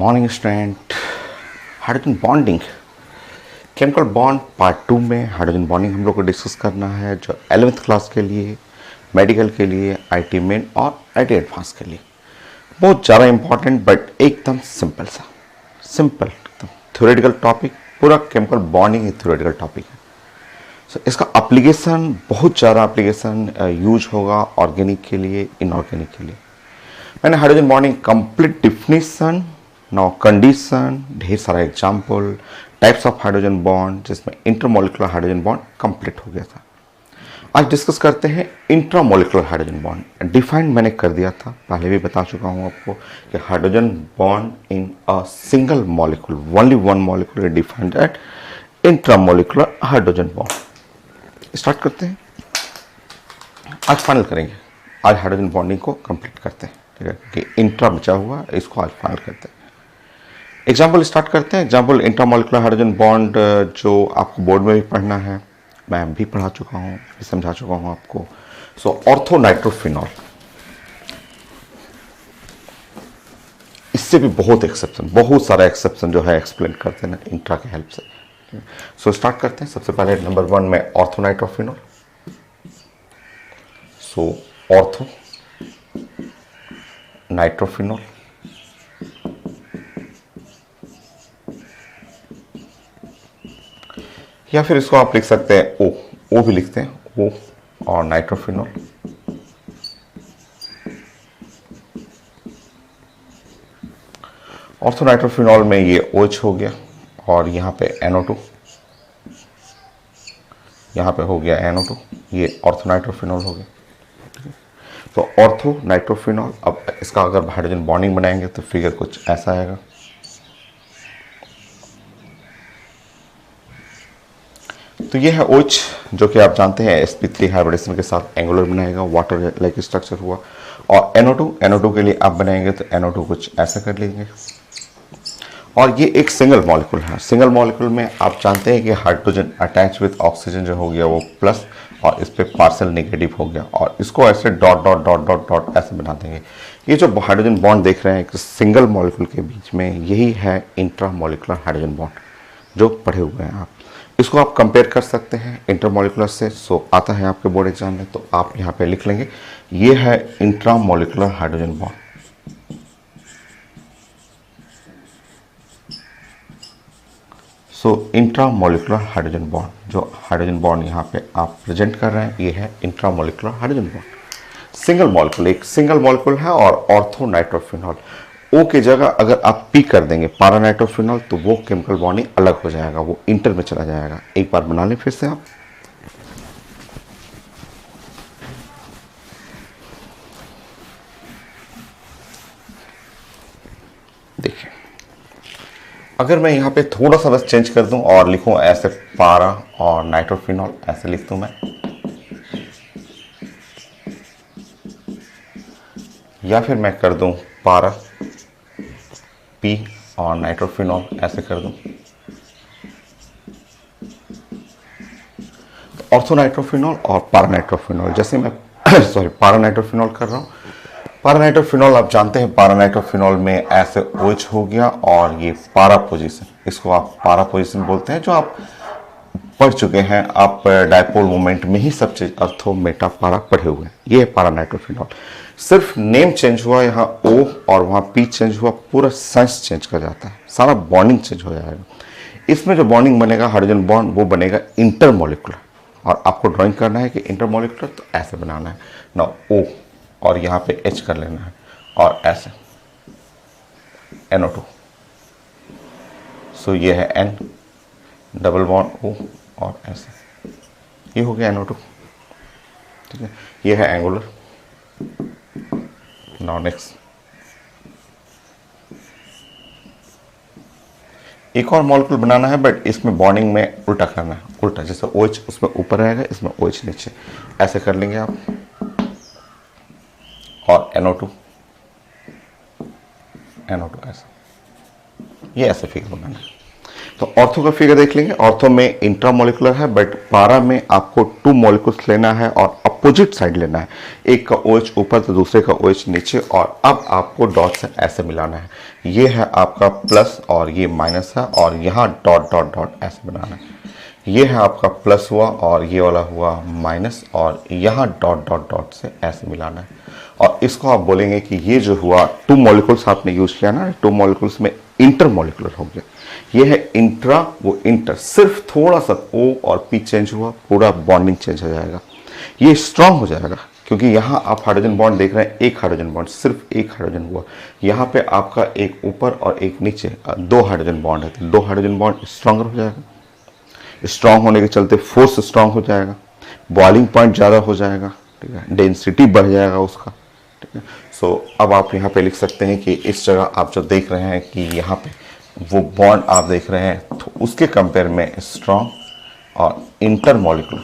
Morning student. Hydrogen bonding, chemical bond part 2 में hydrogen bonding हम लोग को डिस्कस करना है, जो 11th क्लास के लिए, मेडिकल के लिए, आईटी मेन और आईटी एडवांस के लिए बहुत ज़्यादा इंपॉर्टेंट बट एकदम सिंपल एकदम थ्योरेटिकल टॉपिक। पूरा केमिकल बॉन्डिंग एक थ्योरेटिकल टॉपिक है। सो इसका एप्लीकेशन बहुत ज़्यादा एप्लीकेशन यूज होगा ऑर्गेनिक के लिए, इनऑर्गेनिक के लिए। मैंने hydrogen bonding complete definition, now condition, ढेर सारा example, types of hydrogen bond, जिसमें इंटरमोलिकुलर हाइड्रोजन बॉन्ड कंप्लीट हो गया था। आज डिस्कस करते हैं इंट्रामोलिकुलर हाइड्रोजन बॉन्ड। डिफाइन मैंने कर दिया था, पहले भी बता चुका हूं आपको कि hydrogen bond in a single molecule, only one molecule is defined at intramolecular hydrogen bond. Start करते हैं, आज फाइनल करेंगे। आज हाइड्रोजन बॉन्डिंग को कंप्लीट करते हैं, ठीक है, कि इंट्रा बचा हुआ इसको आज फाइनल करते हैं। एग्जाम्पल स्टार्ट करते हैं। एग्जाम्पल इंट्रामोलिकुलर हाइड्रोजन बॉन्ड जो आपको बोर्ड में भी पढ़ना है, मैं भी पढ़ा चुका हूँ, भी समझा चुका हूँ आपको। सो ऑर्थो नाइट्रोफिनॉल, इससे भी बहुत एक्सेप्शन, बहुत सारा एक्सेप्शन जो है एक्सप्लेन करते हैं ना इंट्रा के हेल्प से। सो स्टार्ट करते हैं। सबसे पहले नंबर 1 में ऑर्थो नाइट्रोफिनॉल। सो ऑर्थो नाइट्रोफिनॉल, या फिर इसको आप लिख सकते हैं ओ भी लिखते हैं, ओ और नाइट्रोफिनॉल। ऑर्थो नाइट्रोफिनॉल में ये OH हो गया और यहाँ पे NO2, यहाँ पे हो गया NO2, ये ऑर्थो नाइट्रोफिनॉल हो गया। तो ऑर्थो नाइट्रोफिनॉल, अब इसका अगर हाइड्रोजन बॉन्डिंग बनाएंगे तो फिगर कुछ ऐसा आएगा। तो ये है OH, जो कि आप जानते हैं sp3 हाइब्रिडेशन के साथ एंगुलर बनाएगा, वाटर लाइक स्ट्रक्चर हुआ। और NO2 के लिए आप बनाएंगे तो NO2 कुछ ऐसा कर लेंगे। और ये एक सिंगल मॉलिक्यूल है। सिंगल मॉलिक्यूल में आप जानते हैं कि हाइड्रोजन अटैच विद ऑक्सीजन जो हो गया वो प्लस, और इस पे पार्शियल नेगेटिव हो गया, और इसको ऐसे dot dot dot dot dot ऐसे बना देंगे। ये जो हाइड्रोजन बॉन्ड देख रहे हैं सिंगल मॉलिक्यूल के बीच में, यही है इंट्रामोलिकुलर हाइड्रोजन बॉन्ड जो पढ़े हुए हैं आप। इसको आप कंपेयर कर सकते हैं इंटरमोलिकुलर से। सो आता है आपके बोर्ड एग्जाम में, तो आप यहाँ पे लिख लेंगे ये है इंट्रामोलिकुलर हाइड्रोजन बॉन्ड। सो इंट्रामोलिकुलर हाइड्रोजन बॉन्ड, जो हाइड्रोजन बॉन्ड यहाँ पे आप प्रेजेंट कर रहे हैं, ये है intramolecular hydrogen bond. Single molecule, एक सिंगल मॉलिक्यूल है। और ऑर्थो नाइट्रोफिनॉल, ओ की जगह अगर आप पी कर देंगे पारा नाइट्रोफिनॉल, तो वो केमिकल बॉन्डिंग अलग हो जाएगा, वो इंटर में चला जाएगा। एक बार बना लें फिर से आप। देखिए, अगर मैं यहाँ पे थोड़ा सा बस चेंज कर दूं और लिखूं ऐसे पारा और नाइट्रोफिनॉल, ऐसे लिख दूं मैं, या फिर मैं कर दूं पारा पी और नाइट्रोफिनॉल, ऐसे कर दूं। तो ऑर्थो नाइट्रोफिनॉल और पारा नाइट्रोफिनॉल, जैसे मैं सॉरी पारा नाइट्रोफिनॉल कर रहा हूं। पारा नाइट्रोफिनॉल आप जानते हैं, पारा नाइट्रोफिनॉल में ऐसे OH हो गया और ये पारा पोजीशन, इसको आप पारा पोजीशन बोलते हैं, जो आप पढ़ चुके हैं। आप डायपोल मोमेंट में ही सब चीज अर्थो मेटा पारा पढ़े हुए हैं। ये है पारा नाइट्रोफिनॉल। सिर्फ नेम चेंज हुआ, यहाँ O और वहाँ P चेंज हुआ, पूरा साइंस चेंज कर जाता है, सारा बॉन्डिंग चेंज हो जाएगा। इसमें जो बॉन्डिंग बनेगा हाइड्रोजन बॉन्ड, वो बनेगा इंटरमोलिकुलर। और आपको ड्राइंग करना है कि इंटरमोलिकुलर, तो ऐसे बनाना है ना, O और यहाँ पे H कर लेना है, और ऐसे NO2। सो ये है N डबल बॉन्ड O, और ऐसे ये हो गया NO2, ठीक है। ये है एंगुलर। नाउ नेक्स्ट, एक और मॉलिक्यूल बनाना है, बट इसमें बॉन्डिंग में उल्टा करना है, उल्टा, जैसे OH उसमें ऊपर रहेगा, इसमें OH नीचे, ऐसे कर लेंगे आप। और NO2 ऐसा, ये ऐसे फिगर बनाना है। तो ऑर्थो का फिगर देख लेंगे। ऑर्थो में इंट्रामोलिकुलर है, बट पारा में आपको 2 मॉलिक्यूल्स लेना है और अपोजिट साइड लेना है। एक का OH ऊपर तो दूसरे का OH नीचे, और अब आपको डॉट से ऐसे मिलाना है। ये है आपका प्लस और ये माइनस है, और यहाँ डॉट डॉट डॉट ऐसे बनाना है। ये है आपका प्लस हुआ और ये वाला हुआ माइनस, और यहाँ डॉट डॉट डॉट से ऐसे मिलाना है। और इसको आप बोलेंगे कि ये जो हुआ 2 मॉलिक्यूल्स आपने यूज किया ना, 2 मॉलिक्यूल्स में इंटरमॉलिकुलर हो गया। ये है इंट्रा, वो इंटर, सिर्फ थोड़ा सा O और P चेंज हुआ, पूरा बॉन्डिंग चेंज हो जाएगा। ये स्ट्रांग हो जाएगा, क्योंकि यहाँ आप हाइड्रोजन बॉन्ड देख रहे हैं, एक हाइड्रोजन बॉन्ड, सिर्फ एक हाइड्रोजन हुआ। यहाँ पे आपका एक ऊपर और एक नीचे 2 हाइड्रोजन बॉन्ड है, तो 2 हाइड्रोजन बॉन्ड स्ट्रांगर हो जाएगा। स्ट्रांग होने के चलते फोर्स स्ट्रांग हो जाएगा, बॉइलिंग पॉइंट ज़्यादा हो जाएगा, ठीक है, डेंसिटी बढ़ जाएगा उसका, ठीक है। सो अब आप यहाँ पे लिख सकते हैं कि इस जगह आप जो देख रहे हैं कि यहाँ पे वो बॉन्ड आप देख रहे हैं, तो उसके कंपेयर में स्ट्रांग और इंटरमॉलिकुलर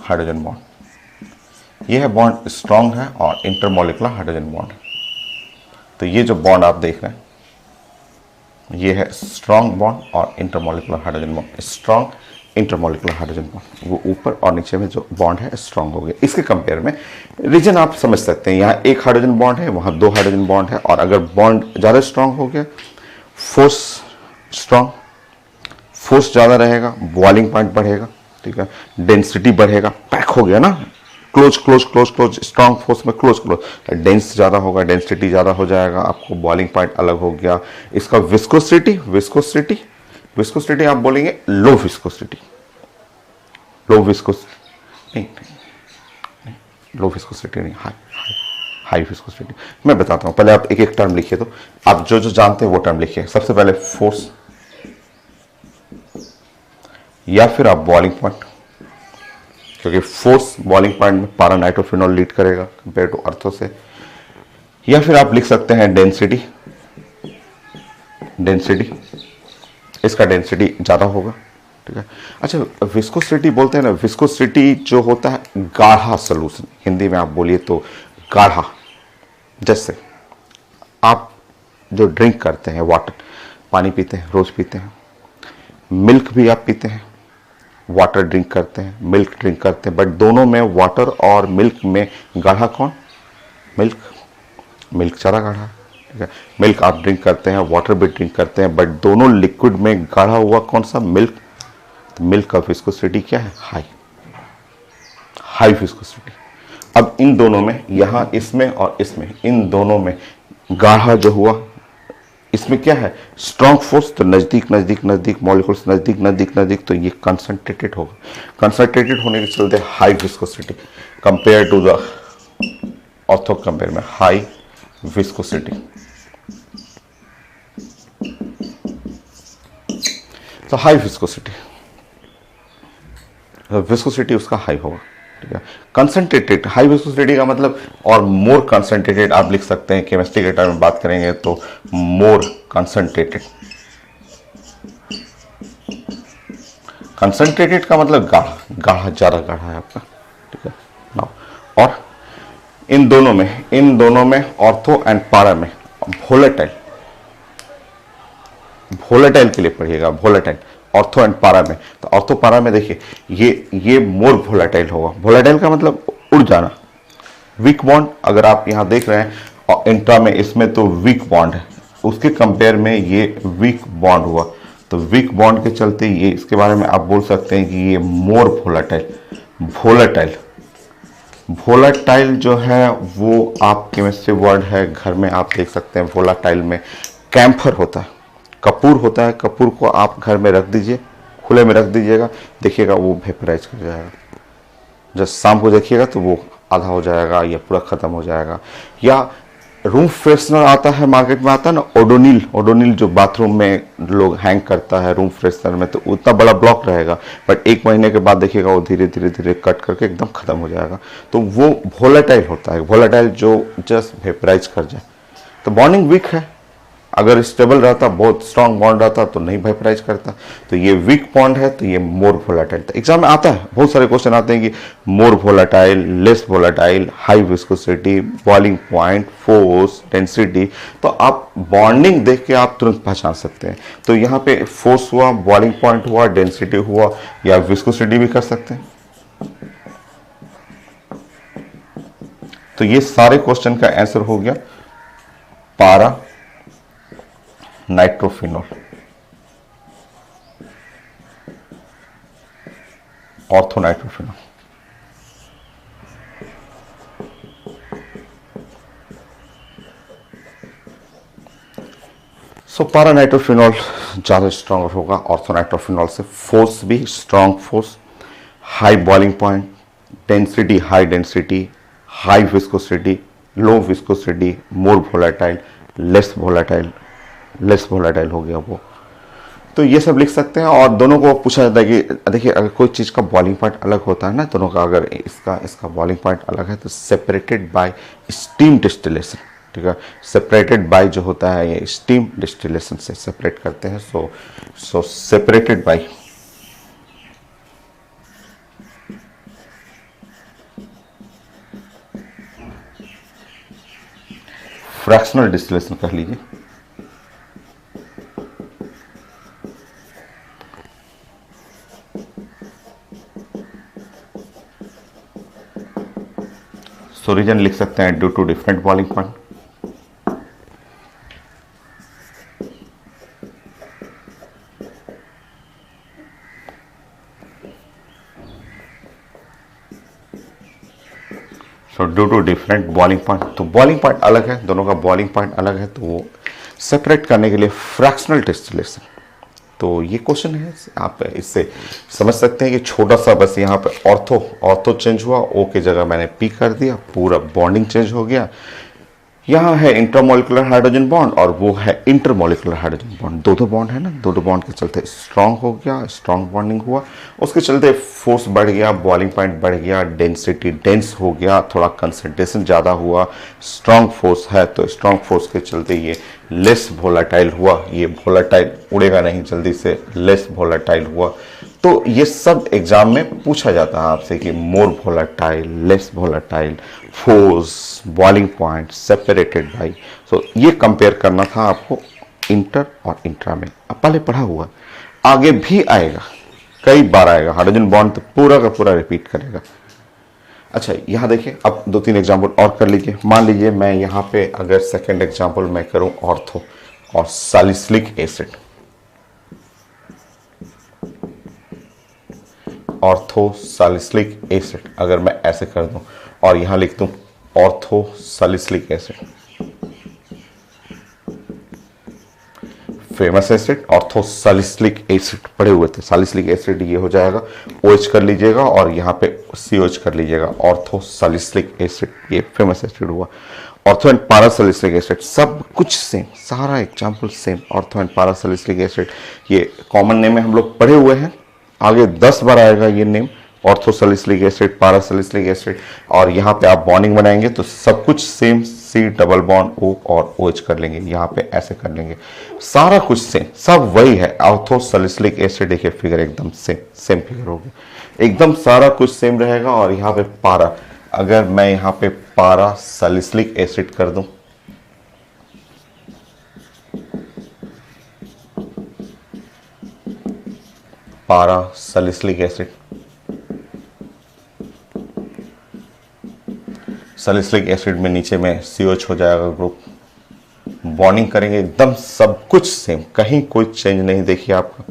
हाइड्रोजन बॉन्ड, ये है बॉन्ड स्ट्रांग है और इंटरमॉलिकुलर हाइड्रोजन बॉन्ड है। तो ये जो बॉन्ड आप देख रहे हैं, ये है स्ट्रांग बॉन्ड और intermolecular hydrogen bond. Strong intermolecular hydrogen bond, वो ऊपर और नीचे में जो बॉन्ड है स्ट्रांग हो गया। इसके कंपेयर में रीजन आप समझ सकते हैं, यहाँ एक हाइड्रोजन बॉन्ड है, वहाँ 2 हाइड्रोजन बॉन्ड है, और अगर बॉन्ड ज़्यादा स्ट्रांग हो गया, फोर्स स्ट्रांग, फोर्स ज़्यादा रहेगा, बॉइलिंग पॉइंट बढ़ेगा, ठीक है, डेंसिटी बढ़ेगा, पैक हो गया ना, close close close close, strong force में क्लोज क्लोज, डेंस ज़्यादा होगा, डेंसिटी ज़्यादा हो जाएगा, आपको बॉइलिंग पॉइंट अलग हो गया। इसका विस्कोसिटी, विस्कोसिटी विस्कोसिटी आप बोलेंगे लो विस्कोसिटी, लो विस्कोसिटी नहीं, लो विस्कोसिटी नहीं, हाई विस्कोसिटी। मैं बताता हूँ, पहले आप एक एक टर्म लिखिए, तो आप जो जो जानते हैं वो टर्म लिखिए। सबसे पहले फोर्स, या फिर आप बॉइलिंग पॉइंट, क्योंकि फोर्स बॉइलिंग पॉइंट में पारा नाइट्रोफिनॉल लीड करेगा कंपेयर टू अर्थो से। या फिर आप लिख सकते हैं डेंसिटी, इसका डेंसिटी ज़्यादा होगा, ठीक है। अच्छा, विस्कोसिटी बोलते हैं ना, विस्कोसिटी जो होता है गाढ़ा सॉल्यूशन, हिंदी में आप बोलिए तो गाढ़ा। जैसे आप जो ड्रिंक करते हैं, वाटर, पानी पीते हैं, रोज पीते हैं, मिल्क भी आप पीते हैं, वाटर ड्रिंक करते हैं, मिल्क ड्रिंक करते हैं, बट दोनों में वाटर और मिल्क में गाढ़ा कौन? मिल्क ज़्यादा गाढ़ा है, ठीक है। मिल्क आप ड्रिंक करते हैं, वाटर भी ड्रिंक करते हैं, बट दोनों लिक्विड में गाढ़ा हुआ कौन सा? मिल्क। तो मिल्क का विस्कोसिटी क्या है? High viscosity. अब इन दोनों में, यहाँ इसमें और इसमें, इन दोनों में गाढ़ा जो हुआ, इसमें क्या है? स्ट्रॉन्ग फोर्स, तो नजदीक नजदीक नजदीक, मॉलिक्यूल्स नजदीक नजदीक नजदीक, तो ये कंसंट्रेटेड होगा। कंसंट्रेटेड होने के चलते high viscosity compare to the ortho, compare में हाई विस्कोसिटी। तो हाई विस्कोसिटी उसका हाई होगा, ठीक है। कंसंट्रेटेड, हाई विस्कोसिटी का मतलब और मोर कंसंट्रेटेड आप लिख सकते हैं, केमिस्ट्री के टर्म में बात करेंगे तो मोर कंसंट्रेटेड। कंसंट्रेटेड का मतलब गाढ़ा, गाढ़ा, ज्यादा गाढ़ा है आपका, ठीक है ना। और इन दोनों में ऑर्थो एंड पारा में वोलेटाइल के लिए पढ़िएगा, वोलेटाइल ऑर्थो एंड पारा में। तो ऑर्थो पारा में देखिए, ये मोर वोलेटाइल होगा। वोलेटाइल का मतलब उड़ जाना। वीक बॉन्ड अगर आप यहां देख रहे हैं, और इंट्रा में इसमें तो वीक बॉन्ड है, उसके कंपेयर में ये वीक बॉन्ड हुआ, तो वीक बॉन्ड के चलते ये, इसके बारे में आप बोल सकते हैं कि ये मोर वोलेटाइल जो है वो आप केमिस्ट्री वर्ड है, घर में आप देख सकते हैं। वोलेटाइल में कैम्फर होता है, कपूर होता है, कपूर को आप घर में रख दीजिए, खुले में रख दीजिएगा, देखिएगा वो वेपराइज कर जाएगा। जब शाम को देखिएगा तो वो आधा हो जाएगा या पूरा खत्म हो जाएगा। या रूम फ्रेशनर आता है, मार्केट में आता है ना, ओडोनिल जो बाथरूम में लोग हैंग करता है रूम फ्रेशनर में, तो उतना बड़ा ब्लॉक रहेगा, बट 1 महीने के बाद देखिएगा वो धीरे धीरे कट करके एकदम खत्म हो जाएगा। तो वो वोलेटाइल होता है, वोलेटाइल जो जस्ट वेपराइज कर जाए। तो बॉन्डिंग वीक है, अगर स्टेबल रहता, बहुत स्ट्रांग बॉन्ड रहता तो नहीं वेपराइज करता। तो ये वीक बॉन्ड है, तो ये मोर वोलेटाइल। तो एग्जाम में आता है, बहुत सारे क्वेश्चन आते हैं कि more volatile, less volatile, high viscosity, boiling point, force, density. तो आप बॉन्डिंग देख के आप तुरंत पहचान सकते हैं। तो यहाँ पे फोर्स हुआ, बॉइलिंग पॉइंट हुआ, डेंसिटी हुआ, या विस्कोसिटी भी कर सकते हैं। तो ये सारे क्वेश्चन का आंसर हो गया पारा नाइट्रोफिनॉल, ऑर्थोनाइट्रोफिनॉल। सो पारा नाइट्रोफिनॉल ज़्यादा स्ट्रॉन्गर होगा ऑर्थोनाइट्रोफिनॉल से। फोर्स भी strong force, high boiling point, density high density, high viscosity, low viscosity, more volatile, less volatile, less volatile हो गया वो। तो ये सब लिख सकते हैं। और दोनों को पूछा जाता है कि देखिए अगर कोई चीज़ का बॉइलिंग पॉइंट अलग होता है ना, दोनों का, अगर इसका बॉइलिंग पॉइंट अलग है तो सेपरेटेड बाय स्टीम डिस्टिलेशन, ठीक है। सेपरेटेड बाय जो होता है ये स्टीम डिस्टिलेशन से सेपरेट करते हैं। So separated by fractional distillation कह लीजिए। सो रीजन लिख सकते हैं due to different boiling point. So due to different boiling point, तो बॉइलिंग पॉइंट अलग है, दोनों का बॉइलिंग पॉइंट अलग है, तो वो सेपरेट करने के लिए फ्रैक्शनल डिस्टिलेशन। तो ये क्वेश्चन है, आप इससे समझ सकते हैं कि छोटा सा बस यहाँ पे ऑर्थो चेंज हुआ, ओ की जगह मैंने पी कर दिया, पूरा बॉन्डिंग चेंज हो गया। यहाँ है इंटरमोलिकुलर हाइड्रोजन बॉन्ड और वो है इंटरमोलिकुलर हाइड्रोजन बॉन्ड। दो बॉन्ड है ना, दो बॉन्ड के चलते स्ट्रांग हो गया, स्ट्रांग बॉन्डिंग हुआ, उसके चलते फोर्स बढ़ गया, बॉइलिंग पॉइंट बढ़ गया, डेंसिटी डेंस हो गया, थोड़ा कंसंट्रेशन ज़्यादा हुआ। स्ट्रांग फोर्स है तो स्ट्रांग फोर्स के चलते ये लेस वोलेटाइल हुआ, ये वोलेटाइल उड़ेगा नहीं जल्दी से, लेस वोलेटाइल हुआ। तो ये सब एग्जाम में पूछा जाता है आपसे कि more volatile, less volatile, force, boiling point, separated by. So ये कंपेयर करना था आपको इंटर और इंट्रा में। अब पहले पढ़ा हुआ, आगे भी आएगा, कई बार आएगा। हाइड्रोजन बॉन्ड तो पूरा का पूरा रिपीट करेगा। अच्छा यहाँ देखिए, अब 2-3 एग्जाम्पल और कर लीजिए। मान लीजिए मैं यहाँ पे अगर सेकेंड एग्जाम्पल मैं करूँ ऑर्थो और salicylic acid, ortho salicylic acid अगर मैं ऐसे कर दूं और यहां लिख दूं ortho salicylic acid, famous acid ortho salicylic acid पढ़े हुए थे। सैलिसिलिक एसिड ये हो जाएगा, OH कर लीजिएगा और यहाँ पे COH कर लीजिएगा, ऑर्थो सैलिसिलिक एसिड, ये फेमस एसिड हुआ। ऑर्थो एंड पैरासैलिसिलिक एसिड सब कुछ सेम, सारा example same. Ortho and parasalicylic acid ये कॉमन नेम है, हम लोग पढ़े हुए हैं, आगे 10 बार आएगा ये name, ortho salicylic acid, parasalicylic acid. और यहाँ पे आप बॉन्डिंग बनाएंगे तो सब कुछ same, C double bond O और OH कर लेंगे, यहाँ पे ऐसे कर लेंगे, सारा कुछ सेम, सब वही है। ऑर्थो सैलिसिलिक एसिड देखिए फिगर एकदम सेम फिगर होगी, एकदम सारा कुछ सेम रहेगा। और यहाँ पे पारा, अगर मैं यहाँ पे पारा सैलिसिलिक एसिड कर दूं, पारा सैलिसिलिक एसिड, सैलिसिलिक एसिड में नीचे में COH हो जाएगा ग्रुप, बॉन्डिंग करेंगे एकदम सब कुछ सेम, कहीं कोई चेंज नहीं। देखिए आपका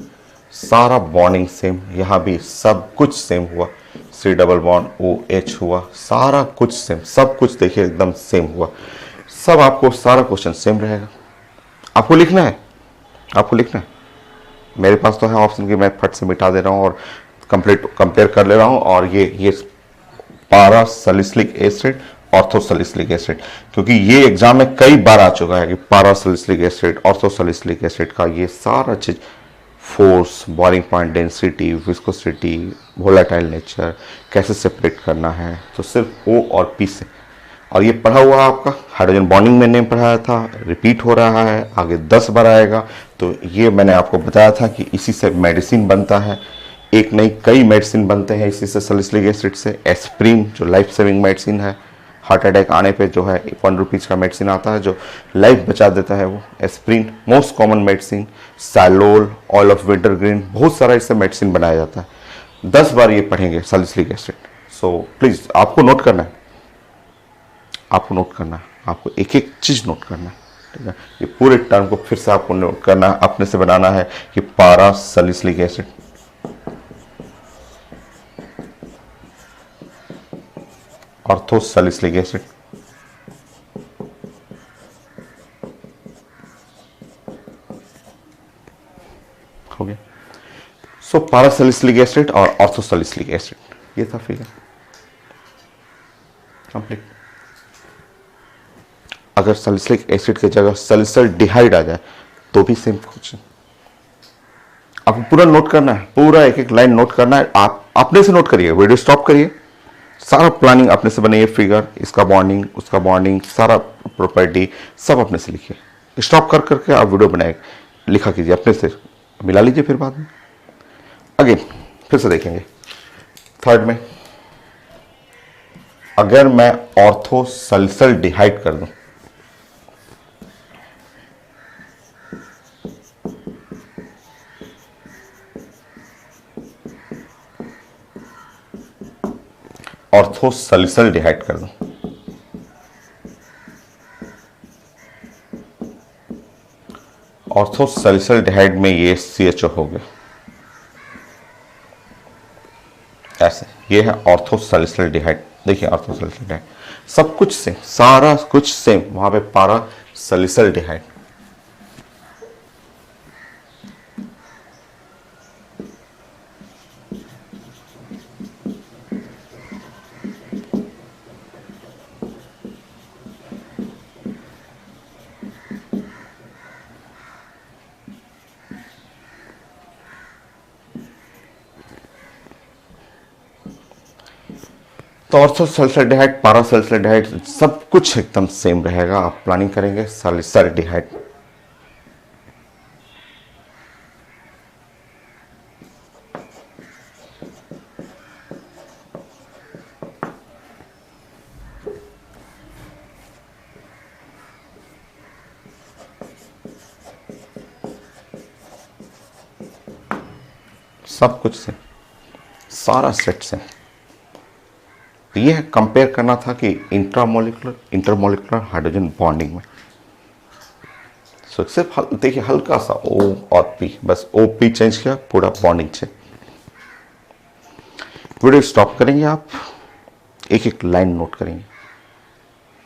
सारा बॉन्डिंग सेम, यहाँ भी सब कुछ सेम हुआ, C डबल बॉन्ड OH हुआ, सारा कुछ सेम, सब कुछ देखिए एकदम सेम हुआ। सब आपको सारा क्वेश्चन सेम रहेगा, आपको लिखना है, आपको लिखना है। मेरे पास तो है ऑप्शन कि मैं फट से मिटा दे रहा हूँ और कंपेयर कर ले रहा हूँ। और ये पारा salicylic acid, ortho salicylic acid, क्योंकि ये एग्जाम में कई बार आ चुका है कि पारा salicylic acid, ortho salicylic acid का ये सारा चीज, force, boiling point, density, viscosity, volatile nature, कैसे सेपरेट करना है, तो सिर्फ O और P से और ये पढ़ा हुआ आपका हाइड्रोजन बॉन्डिंग मैंने पढ़ाया था, रिपीट हो रहा है, आगे 10 बार आएगा। तो ये मैंने आपको बताया था कि इसी से मेडिसिन बनता है, एक नहीं कई मेडिसिन बनते हैं इसी से, सैलिसिलिक एसिड से। एस्प्रिन जो लाइफ सेविंग मेडिसिन है, हार्ट अटैक आने पे जो है 1 रुपीज़ का मेडिसिन आता है जो लाइफ बचा देता है, वो aspirin most common medicine. सैलोल, oil of winter green, बहुत सारा इससे मेडिसिन बनाया जाता है। 10 बार ये पढ़ेंगे सैलिसिलिक एसिड। सो प्लीज़ आपको नोट करना है, आपको नोट करना है, आपको एक एक चीज़ नोट करना है, ठीक है। ये पूरे टर्म को फिर से आपको नोट करना है, अपने से बनाना है कि पारा salicylic acid, ortho salicylic acid, हो गया। सो पारा सैलिसिलिक एसिड और ऑर्थो सैलिसिलिक एसिड, ये था फिगर कंप्लीट। अगर सैलिसिलिक एसिड की जगह सैलिसल्डिहाइड आ जाए तो भी सेम क्वेश्चन। आपको पूरा नोट करना है, पूरा एक एक लाइन नोट करना है। आप अपने से नोट करिए, वीडियो स्टॉप करिए, सारा प्लानिंग अपने से बनाइए, फिगर, इसका बॉन्डिंग, उसका बॉन्डिंग, सारा प्रॉपर्टी सब अपने से लिखिए। स्टॉप कर करके आप वीडियो बनाए, लिखा कीजिए अपने से, मिला लीजिए फिर बाद में। अगेन फिर से देखेंगे थर्ड में, अगर मैं ऑर्थो सल्सल्डिहाइड कर दूं, ऑर्थो सल्सल्डिहाइड कर दूं, ऑर्थो सल्सल्डिहाइड में ये CHO हो गया ऐसे, ये है ऑर्थो सल्सल्डिहाइड। देखिए ऑर्थो सल्सल्डिहाइड सब कुछ सेम, सारा कुछ सेम, वहां पे पारा सल्सल्डिहाइड। तो ऑर्थो सल्सल्डिहाइड, पारा सल्सल्डिहाइड सब कुछ एकदम सेम रहेगा। आप प्लानिंग करेंगे सल्सल्डिहाइड, सब कुछ सेम, सारा सेट सेम। तो ये कंपेयर करना था कि इंट्रामोलिकुलर इंटरमोलिकुलर हाइड्रोजन बॉन्डिंग में। सो सिर्फ देखिए हल्का सा O और P, बस OP चेंज किया, पूरा बॉन्डिंग चेंज। वीडियो स्टॉप करेंगे, आप एक एक लाइन नोट करेंगे,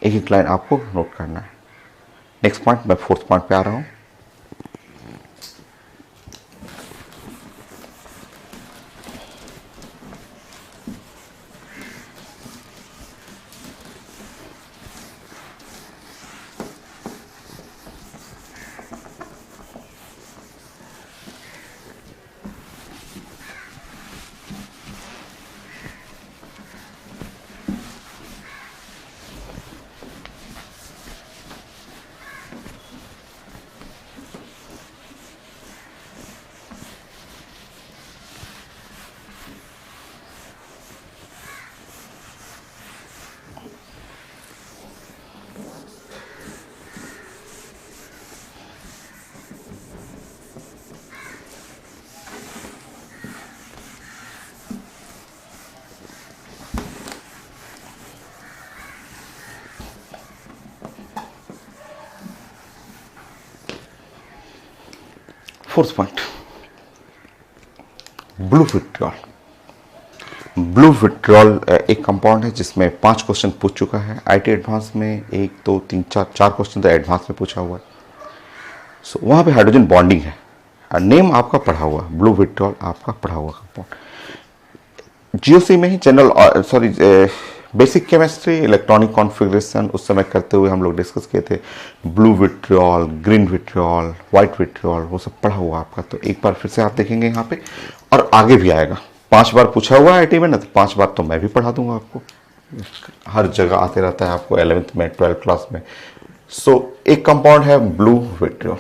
एक एक लाइन आपको नोट करना है। नेक्स्ट पॉइंट, मैं फोर्थ पॉइंट पे आ रहा हूं। Fourth point, blue vitriol. Blue vitriol एक कंपाउंड है जिसमें 5 क्वेश्चन पूछ चुका है IIT एडवांस में, 1 2 3 4 क्वेश्चन तो एडवांस में पूछा हुआ है। सो वहां पे हाइड्रोजन बॉन्डिंग है, नेम आपका पढ़ा हुआ, ब्लू विट्रियोल आपका पढ़ा हुआ कंपाउंड। GOC में ही general basic chemistry, electronic configuration उस समय करते हुए हम लोग डिस्कस किए थे। Blue vitriol, green vitriol, white vitriol, वो सब पढ़ा हुआ आपका। तो एक बार फिर से आप देखेंगे यहाँ पे, और आगे भी आएगा। 5 बार पूछा हुआ है IIT में ना, तो 5 बार तो मैं भी पढ़ा दूंगा आपको। हर जगह आते रहता है आपको 11th में 12th क्लास में। सो एक कंपाउंड है ब्लू विट्रियोल।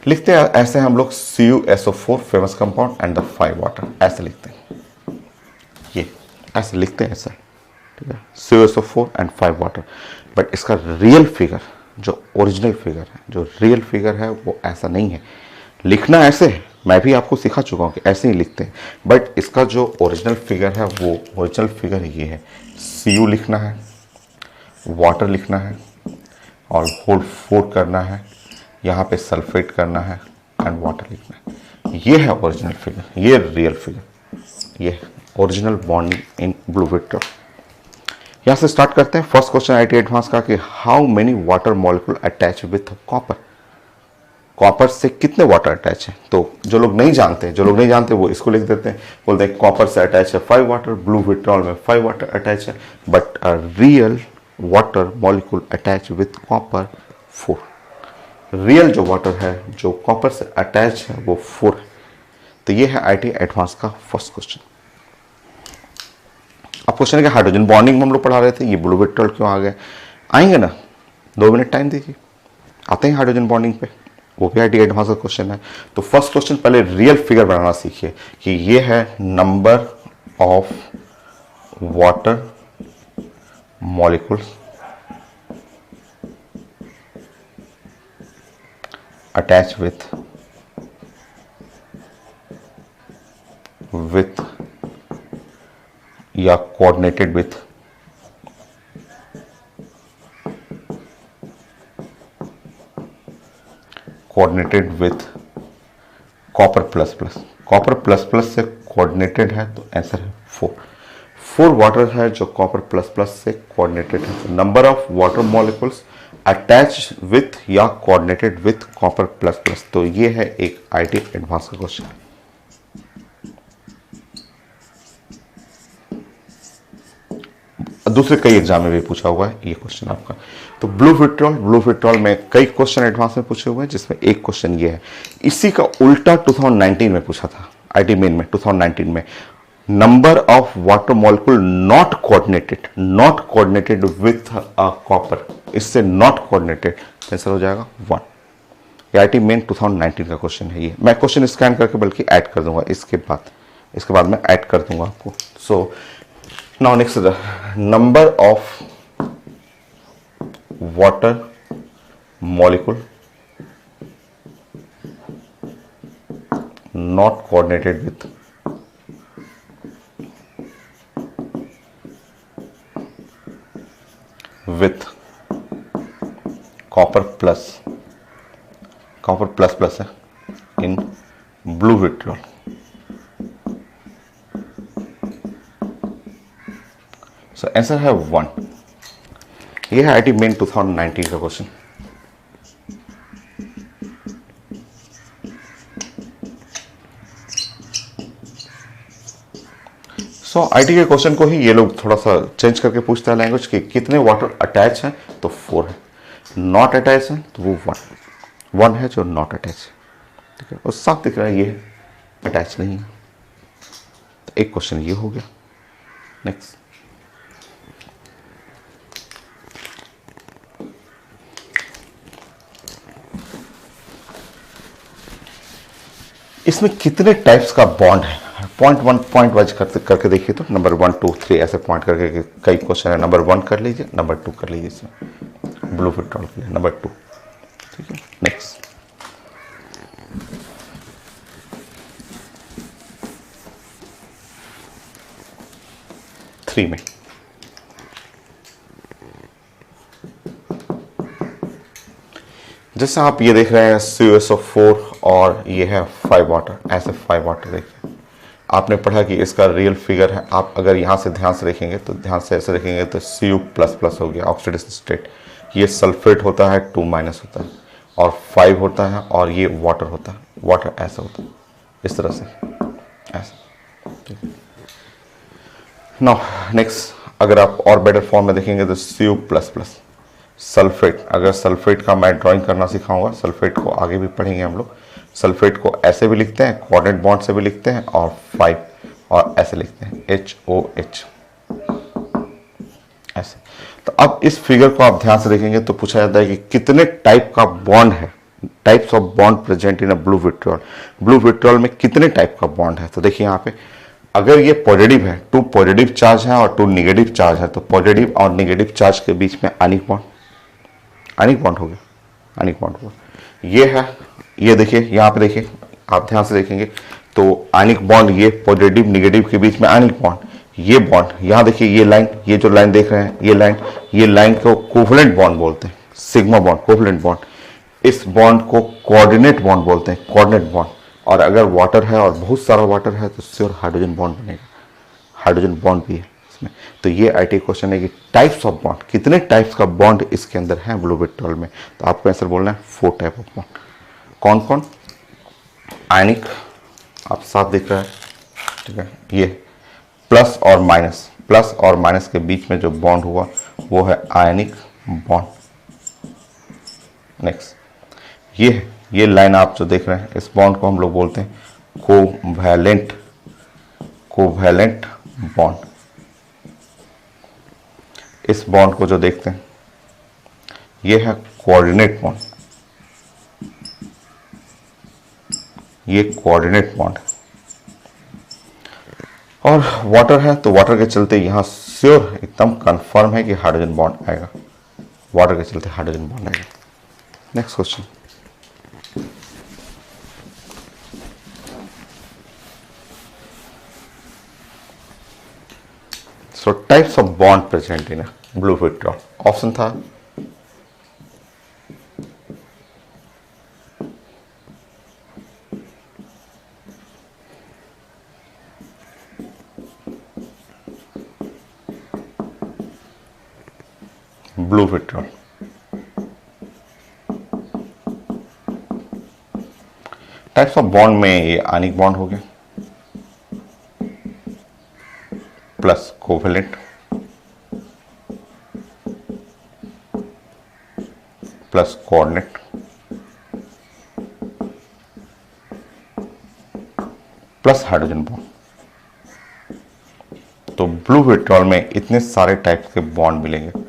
लिखते हैं ऐसे हम लोग CuSO4 famous compound and the 5 water, ऐसे लिखते हैं, ये ऐसे लिखते हैं ऐसा, ठीक है, CuSO4 एंड 5 वाटर। बट इसका रियल फिगर, जो ओरिजिनल फिगर है, जो रियल फिगर है वो ऐसा नहीं है। लिखना ऐसे है, मैं भी आपको सिखा चुका हूँ कि ऐसे ही लिखते हैं, बट इसका जो ओरिजिनल फिगर है वो ओरिजिनल फिगर ये है, Cu लिखना है, वाटर लिखना है और होल 4 करना है, यहाँ पे सल्फेट करना है एंड वाटर लिखना है। ये है ओरिजिनल फिगर, ये रियल फिगर, ये original bonding in blue vitriol. यहाँ से स्टार्ट करते हैं। फर्स्ट क्वेश्चन आईटी एडवांस का कि how many water molecule attach with copper. Copper से कितने वाटर अटैच है? तो जो लोग नहीं जानते वो इसको लिख देते हैं, बोलते हैं कॉपर से अटैच है 5 वाटर, ब्लू विट्रियोल में 5 वाटर अटैच है, but real water molecule attach with copper 4। Real जो वाटर है जो कॉपर से अटैच है वो 4 है। तो ये है आईटी एडवांस का फर्स्ट क्वेश्चन। अब क्वेश्चन है कि हाइड्रोजन बॉन्डिंग में हम लोग पढ़ा रहे थे, ये ब्लू विट्रियोल क्यों आ गए? आएंगे ना, 2 मिनट टाइम दीजिए, आते हैं हाइड्रोजन बॉन्डिंग पे, वो भी आईटी एडवांस का क्वेश्चन है। तो फर्स्ट क्वेश्चन पहले रियल फिगर बनाना सीखिए कि ये है number of water molecules attach with या coordinated with copper plus plus. Copper plus plus से कोऑर्डिनेटेड है तो आंसर है 4 वाटर है जो कॉपर प्लस प्लस से कोऑर्डिनेटेड है। Number of water molecules attach with या coordinated with copper plus plus. तो ये है एक आईटी एडवांस का क्वेश्चन। दूसरे कई एग्जाम में भी पूछा हुआ है ये क्वेश्चन आपका। तो ब्लू विट्रियोल में कई क्वेश्चन एडवांस में पूछे हुए हैं, जिसमें एक क्वेश्चन ये है, इसी का उल्टा 2019 में पूछा था आईटी मेन में। 2019 में number of water molecule not coordinated with a copper, इससे नॉट कोऑर्डिनेटेड, आंसर हो जाएगा 1। ये आईटी मेन 2019 का क्वेश्चन है। ये मैं क्वेश्चन स्कैन करके बल्कि ऐड कर दूंगा इसके बाद मैं ऐड कर दूंगा आपको। सो now next is the number of water molecule not coordinated with copper plus है in blue vitriol। So answer है 1। ये है आईटी मेन 2019 का क्वेश्चन। सो आईटी के क्वेश्चन को ही ये लोग थोड़ा सा चेंज करके पूछते हैं लैंग्वेज कि कितने वाटर अटैच हैं, तो 4 है, नॉट अटैच है तो वो 1 है जो नॉट अटैच है, ठीक है, और साफ दिख रहा है ये अटैच नहीं है। तो एक क्वेश्चन ये हो गया। नेक्स्ट, इसमें कितने टाइप्स का बॉन्ड है? पॉइंट वाइज करके देखिए तो नंबर 1 2 3 ऐसे पॉइंट करके कई क्वेश्चन है। नंबर 1 कर लीजिए, नंबर 2 कर लीजिए, इसमें ब्लू विट्रियोल के लिए नंबर 2, ठीक है। नेक्स्ट, थ्री में जैसे आप ये देख रहे हैं CuSO4 और ये है 5 वाटर, ऐसे 5 वाटर देखिए। आपने पढ़ा कि इसका रियल फिगर है, आप अगर यहाँ से ध्यान से देखेंगे तो ध्यान से ऐसे देखेंगे तो Cu++ हो गया ऑक्सीडेशन स्टेट, ये सल्फेट होता है 2- होता है, और 5 होता है, और ये वाटर होता है, वाटर ऐसा होता है, इस तरह से ऐसा, ठीक है। नाउ नेक्स्ट, अगर आप और बेटर फॉर्म में देखेंगे तो Cu++ सल्फेट, अगर सल्फेट का मैं ड्राइंग करना सिखाऊंगा, सल्फेट को आगे भी पढ़ेंगे हम लोग, सल्फेट को ऐसे भी लिखते हैं, कोऑर्डिनेट बॉन्ड से भी लिखते हैं, और 5 और ऐसे लिखते हैं HOH ऐसे। तो अब इस फिगर को आप ध्यान से देखेंगे तो पूछा जाता है कि कितने टाइप का बॉन्ड है, types of bond present in a blue vitriol. Blue vitriol में कितने टाइप का बॉन्ड है? तो देखिए यहाँ पे अगर ये पॉजिटिव है, 2 पॉजिटिव चार्ज है और 2 निगेटिव चार्ज है, तो पॉजिटिव और निगेटिव चार्ज के बीच में आयनिक बॉन्ड, आयनिक बॉन्ड हो गया, आयनिक बॉन्ड हुआ। ये है, ये देखिए यहाँ पे देखिए, आप ध्यान से देखेंगे तो आयनिक बॉन्ड, ये पॉजिटिव निगेटिव के बीच में आयनिक बॉन्ड, ये बॉन्ड यहाँ देखिए, ये लाइन, ये जो लाइन देख रहे हैं, ये लाइन को कोवलेंट बॉन्ड बोलते हैं, सिग्मा बॉन्ड, कोवलेंट बॉन्ड। इस बॉन्ड को कोऑर्डिनेट बॉन्ड बोलते हैं, कोऑर्डिनेट बॉन्ड। और अगर वाटर है और बहुत सारा वाटर है तो श्योर हाइड्रोजन बॉन्ड बनेगा, हाइड्रोजन बॉन्ड भी है इसमें। तो ये आईटी क्वेश्चन है कि टाइप्स ऑफ बॉन्ड, कितने टाइप्स का बॉन्ड इसके अंदर है ब्लू विट्रियोल में? तो आपको आंसर बोलना है 4 टाइप ऑफ बॉन्ड। कौन कौन? आयनिक, आप साफ दिख रहा है, ठीक है, ये प्लस और माइनस, प्लस और माइनस के बीच में जो बॉन्ड हुआ वो है आयनिक बॉन्ड। नेक्स्ट ये लाइन आप जो देख रहे हैं, इस बॉन्ड को हम लोग बोलते हैं कोवैलेंट, कोवैलेंट बॉन्ड। इस बॉन्ड को जो देखते हैं ये है कोऑर्डिनेट बॉन्ड, ये कोऑर्डिनेट बॉन्ड है। और वाटर है तो वाटर के चलते यहां श्योर एकदम कंफर्म है कि हाइड्रोजन बॉन्ड आएगा, वाटर के चलते हाइड्रोजन बॉन्ड आएगा। Next question, so types of bond present in blue vitriol. Option था blue vitriol, types of bond में ये आयनिक बॉन्ड हो गया, plus covalent, plus coordinate, plus hydrogen bond. तो ब्लू विट्रियोल में इतने सारे टाइप्स के बॉन्ड मिलेंगे।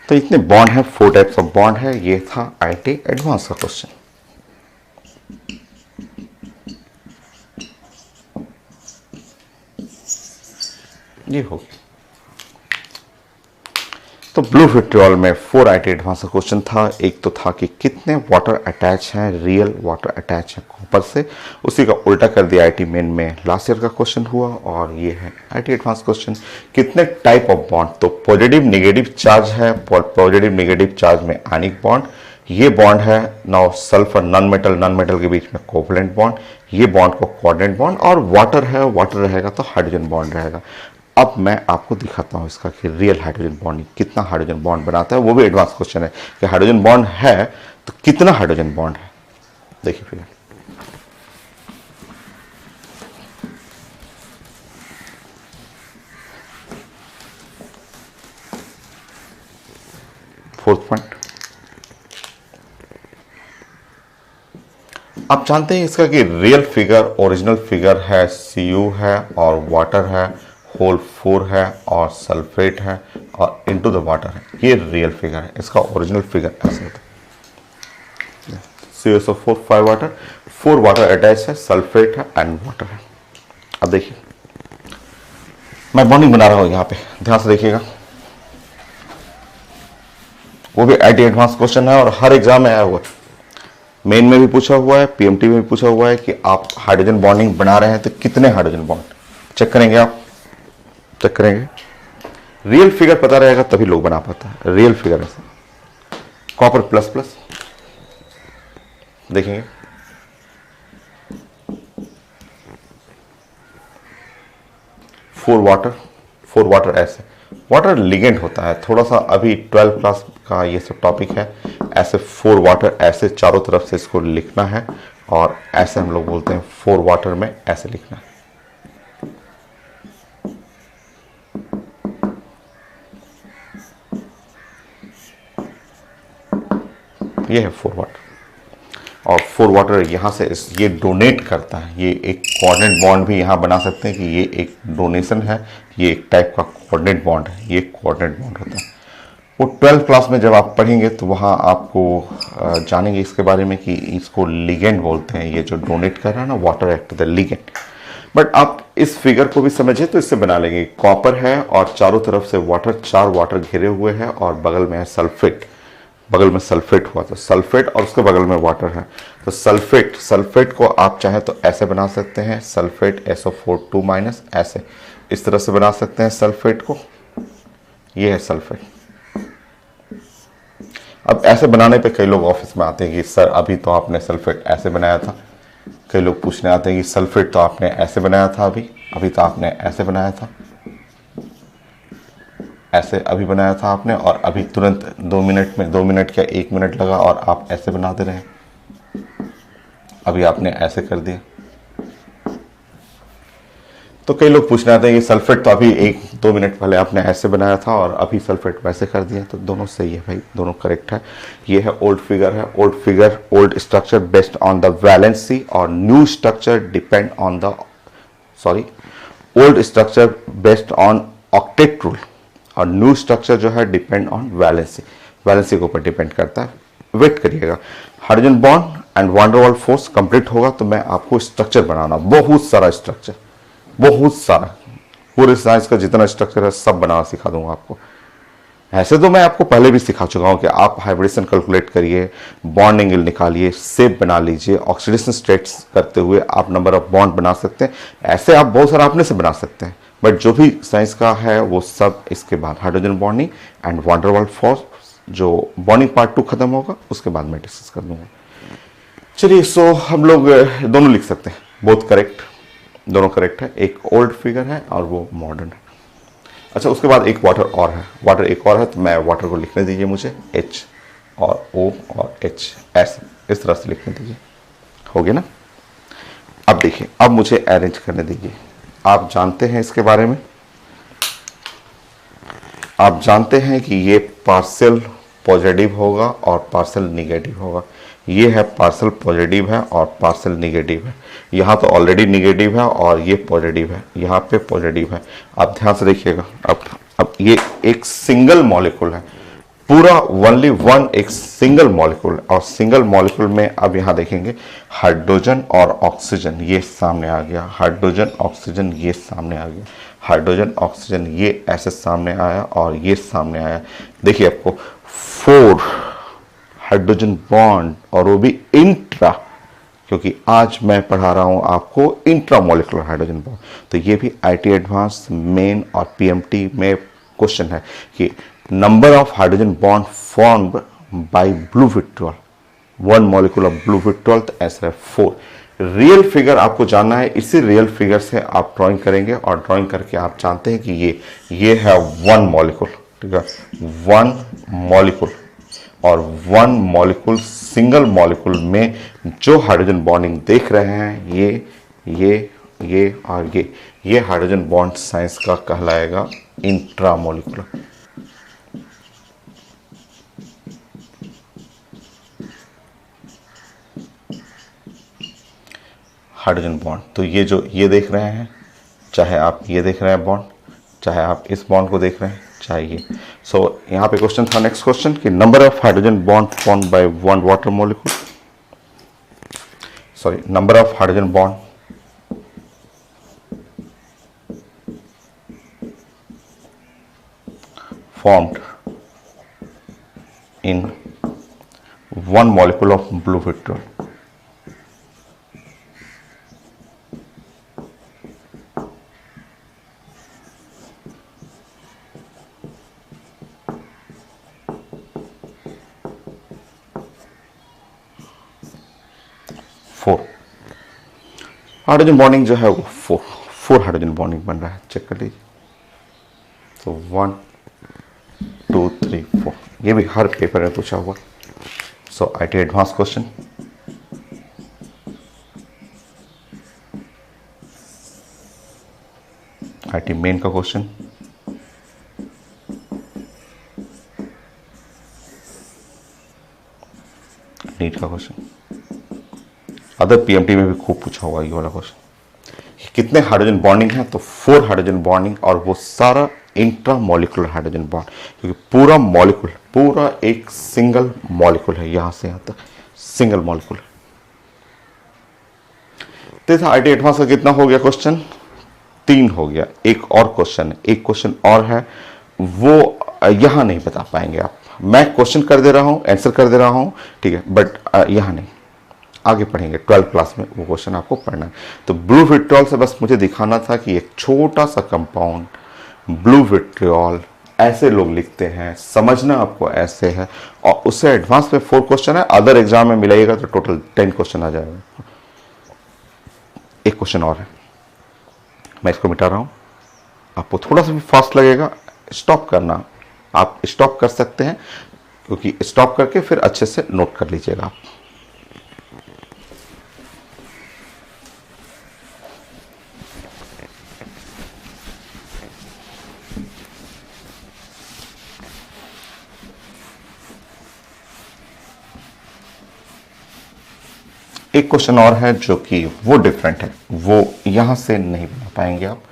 तो इतने बॉन्ड है, 4 टाइप्स ऑफ बॉन्ड है। ये था आईटी एडवांस का क्वेश्चन। ये हो गया। तो ब्लू विट्रियोल में 4 आईटी एडवांस का क्वेश्चन था। एक तो था कि कितने वाटर अटैच हैं, रियल वाटर अटैच है कॉपर से, उसी का उल्टा कर दिया आईटी मेन में लास्ट ईयर का क्वेश्चन हुआ। और ये है आईटी एडवांस क्वेश्चन, कितने टाइप ऑफ बॉन्ड, तो पॉजिटिव नेगेटिव चार्ज है, पॉजिटिव नेगेटिव चार्ज में आयनिक बॉन्ड, ये बॉन्ड है नाउ सल्फर नॉन मेटल के बीच में कोवैलेंट बॉन्ड, ये बॉन्ड को कोऑर्डिनेट बॉन्ड, और वाटर है, वाटर रहेगा तो हाइड्रोजन बॉन्ड रहेगा। अब मैं आपको दिखाता हूं इसका कि रियल हाइड्रोजन बॉन्ड कितना हाइड्रोजन बॉन्ड बनाता है, वो भी एडवांस क्वेश्चन है कि हाइड्रोजन बॉन्ड है तो कितना हाइड्रोजन बॉन्ड है। देखिए फिर फोर्थ पॉइंट, आप जानते हैं इसका कि रियल फिगर, ओरिजिनल फिगर है Cu है और वाटर है, होल 4 है और सल्फेट है और इनटू द वाटर है। ये रियल फिगर है, इसका ओरिजिनल फिगर ऐसे होता है CuSO4 5 वाटर, 4 वाटर अटैच है, सल्फेट है एंड वाटर है। अब देखिए मैं बॉन्डिंग बना रहा हूं यहां पे, ध्यान से देखिएगा। वो भी आईटी एडवांस क्वेश्चन है और हर एग्जाम में आया हुआ है, मेन में भी पूछा हुआ है, पीएमटी में भी पूछा हुआ है कि आप हाइड्रोजन बॉन्डिंग बना रहे हैं तो कितने हाइड्रोजन बॉन्ड चेक करेंगे, आप चेक करेंगे। रियल फिगर पता रहेगा तभी लोग बना पाता है। रियल फिगर ऐसा कॉपर प्लस प्लस देखेंगे, फोर वाटर ऐसे, वाटर लिगेंड होता है थोड़ा सा, अभी 12 क्लास का ये सब टॉपिक है। ऐसे 4 वाटर ऐसे चारों तरफ से इसको लिखना है और ऐसे हम लोग बोलते हैं 4 वाटर में ऐसे लिखना है। ये है 4 वाटर, और 4 वाटर यहाँ से ये डोनेट करता है। ये एक कोऑर्डिनेट बॉन्ड भी यहाँ बना सकते हैं कि ये एक डोनेशन है, ये एक टाइप का कोऑर्डिनेट बॉन्ड है, ये कोऑर्डिनेट बॉन्ड होता है। वो 12th क्लास में जब आप पढ़ेंगे तो वहाँ आपको जानेंगे इसके बारे में कि इसको लिगेंड बोलते हैं, ये जो डोनेट कर रहा है ना, water act the ligand. But आप इस फिगर को भी समझिए तो इससे बना लेंगे, कॉपर है और चारों तरफ से वाटर, 4 वाटर घिरे हुए हैं और बगल में है सल्फेट, बगल में सल्फेट हुआ तो सल्फेट और उसके बगल में वाटर है। तो सल्फेट को आप चाहे तो ऐसे बना सकते हैं, सल्फेट SO4 2- ऐसे इस तरह से बना सकते हैं सल्फेट को, ये है सल्फेट। अब ऐसे बनाने पे कई लोग ऑफिस में आते हैं कि सर अभी तो आपने सल्फेट ऐसे बनाया था, कई लोग पूछने आते हैं कि सल्फेट तो आपने ऐसे बनाया था, अभी तो आपने ऐसे बनाया था, ऐसे अभी बनाया था आपने, और अभी तुरंत 2 मिनट में, 2 मिनट क्या 1 मिनट लगा और आप ऐसे बना दे रहे हैं, अभी आपने ऐसे कर दिया। तो कई लोग पूछने आते हैं कि सल्फेट तो अभी 1-2 मिनट पहले आपने ऐसे बनाया था और अभी सल्फेट वैसे कर दिया। तो दोनों सही है भाई, दोनों करेक्ट है। ये है ओल्ड फिगर है, old structure based on the valency, और new structure depend on the old structure based on octet rule, और न्यू स्ट्रक्चर जो है डिपेंड ऑन वैलेंसी, वैलेंसी के ऊपर डिपेंड करता है। वेट करिएगा, hydrogen bond and van der Waals force complete होगा तो मैं आपको स्ट्रक्चर बनाना, बहुत सारा स्ट्रक्चर, बहुत सारा, पूरे साइंस का जितना स्ट्रक्चर है सब बनाना सिखा दूंगा आपको। ऐसे तो मैं आपको पहले भी सिखा चुका हूं कि आप हाइब्रिडेशन कैलकुलेट करिए, बॉन्ड एंगल निकालिए, शेप बना लीजिए, ऑक्सीडेशन स्टेट्स करते हुए आप नंबर ऑफ बॉन्ड बना सकते हैं। ऐसे आप बहुत सारा अपने से बना सकते हैं, बट जो भी साइंस का है वो सब इसके बाद hydrogen bonding and van der Waals force, जो बॉन्डिंग पार्ट 2 खत्म होगा उसके बाद मैं डिस्कस कर दूंगा। चलिए, सो हम लोग दोनों लिख सकते हैं, बोथ करेक्ट, दोनों करेक्ट है। एक ओल्ड फिगर है और वो मॉडर्न है। अच्छा, उसके बाद एक वाटर और है, वाटर एक और है, तो मैं वाटर को लिखने दीजिए मुझे, H और O और H, ऐसे इस तरह से लिखने दीजिए, हो गया ना। अब देखिए, अब मुझे अरेंज करने दीजिए। आप जानते हैं इसके बारे में, आप जानते हैं कि ये पार्शियल पॉजिटिव होगा और पार्शियल निगेटिव होगा। ये है पार्शियल पॉजिटिव है और पार्शियल निगेटिव है। यहाँ तो ऑलरेडी निगेटिव है और ये पॉजिटिव है, यहाँ पे पॉजिटिव है। आप ध्यान से देखिएगा, अब ये एक सिंगल मॉलिक्यूल है, पूरा ओनली वन एक सिंगल मॉलिक्यूल, और सिंगल मॉलिक्यूल में अब यहाँ देखेंगे हाइड्रोजन और ऑक्सीजन ये सामने आ गया, हाइड्रोजन ऑक्सीजन ये सामने आ गया, हाइड्रोजन ऑक्सीजन ये ऐसे सामने आया और ये सामने आया। देखिए आपको 4 हाइड्रोजन बॉन्ड, और वो भी इंट्रा, क्योंकि आज मैं पढ़ा रहा हूं आपको इंट्रा मॉलिक्यूलर हाइड्रोजन बॉन्ड। तो ये भी आईटी एडवांस मेन और पीएमटी में क्वेश्चन है कि number of hydrogen bond formed by blue vitriol, 1 molecule of blue vitriol, तो ऐसा है 4। रियल फिगर आपको जानना है, इसी रियल फिगर से आप ड्राइंग करेंगे, और ड्राइंग करके आप जानते हैं कि ये है 1 मॉलिक्यूल, ठीक है, 1 मॉलिक्यूल, और 1 मॉलिक्यूल सिंगल मॉलिक्यूल में जो हाइड्रोजन बॉन्डिंग देख रहे हैं, ये और ये हाइड्रोजन बॉन्ड साइंस का कहलाएगा इंट्रामोलिकुलर। हाइड्रोजन बॉन्ड, तो ये जो ये देख रहे हैं, चाहे आप ये देख रहे हैं बॉन्ड, चाहे आप इस बॉन्ड को देख रहे हैं, चाहे ये। सो यहाँ पे क्वेश्चन था, नेक्स्ट क्वेश्चन, कि number of hydrogen bond formed by 1 water molecule, sorry, number of hydrogen bond formed in 1 molecule of blue vitriol. Hydrogen bonding जो है वो 4 हाइड्रोजन बॉन्डिंग बन रहा है, चेक कर लीजिए। तो 1 2 3 4, ये भी हर पेपर में पूछा हुआ। So IIT advance question, IIT main का क्वेश्चन, नीट का क्वेश्चन, अदर पीएमटी में भी खूब पूछा हुआ ये वाला क्वेश्चन। कितने हाइड्रोजन बॉन्डिंग है, तो 4 हाइड्रोजन बॉन्डिंग, और वो सारा इंट्रा मॉलिकुलर हाइड्रोजन बॉन्ड, क्योंकि पूरा मॉलिक्यूल, पूरा एक सिंगल मॉलिक्यूल है, यहां से यहां तक सिंगल मॉलिक्यूल। तो आईटी एडवांस का कितना हो गया क्वेश्चन, 3 हो गया। एक और क्वेश्चन है, एक क्वेश्चन और है, वो यहां नहीं बता पाएंगे आप, मैं क्वेश्चन कर दे रहा हूं, आंसर कर दे रहा हूं, ठीक है, बट यहां नहीं, आगे पढ़ेंगे 12th क्लास में वो क्वेश्चन आपको पढ़ना है। तो ब्लू विट्रियोल से बस मुझे दिखाना था कि एक छोटा सा कंपाउंड ब्लू विट्रियोल ऐसे लोग लिखते हैं, समझना आपको ऐसे है, और उससे एडवांस में 4 क्वेश्चन है, अदर एग्जाम में मिलाइएगा तो टोटल 10 क्वेश्चन आ जाएगा। एक क्वेश्चन और है, मैं इसको मिटा रहा हूं, आपको थोड़ा सा भी फास्ट लगेगा, स्टॉप करना, आप स्टॉप कर सकते हैं, क्योंकि स्टॉप करके फिर अच्छे से नोट कर लीजिएगा आप। एक क्वेश्चन और है जो कि वो डिफरेंट है, वो यहां से नहीं बना पाएंगे आप,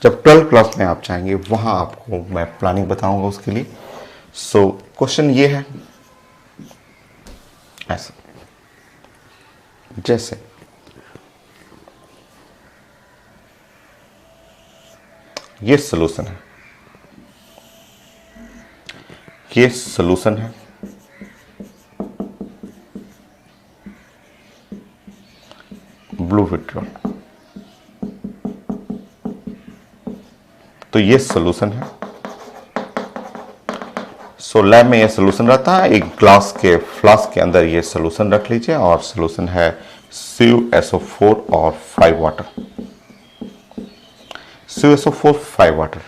जब 12th क्लास में आप जाएंगे वहां आपको मैं प्लानिंग बताऊंगा उसके लिए। सो क्वेश्चन ये है ऐसा, जैसे ये सॉल्यूशन है, ये सॉल्यूशन है, ब्लू विट्रियोल, तो ये सॉल्यूशन है। सो लैब में ये सॉल्यूशन रहता है, एक ग्लास के फ्लास्क के अंदर ये सॉल्यूशन रख लीजिए, और सॉल्यूशन है CuSO4 और 5 वाटर, CuSO4 5 वाटर।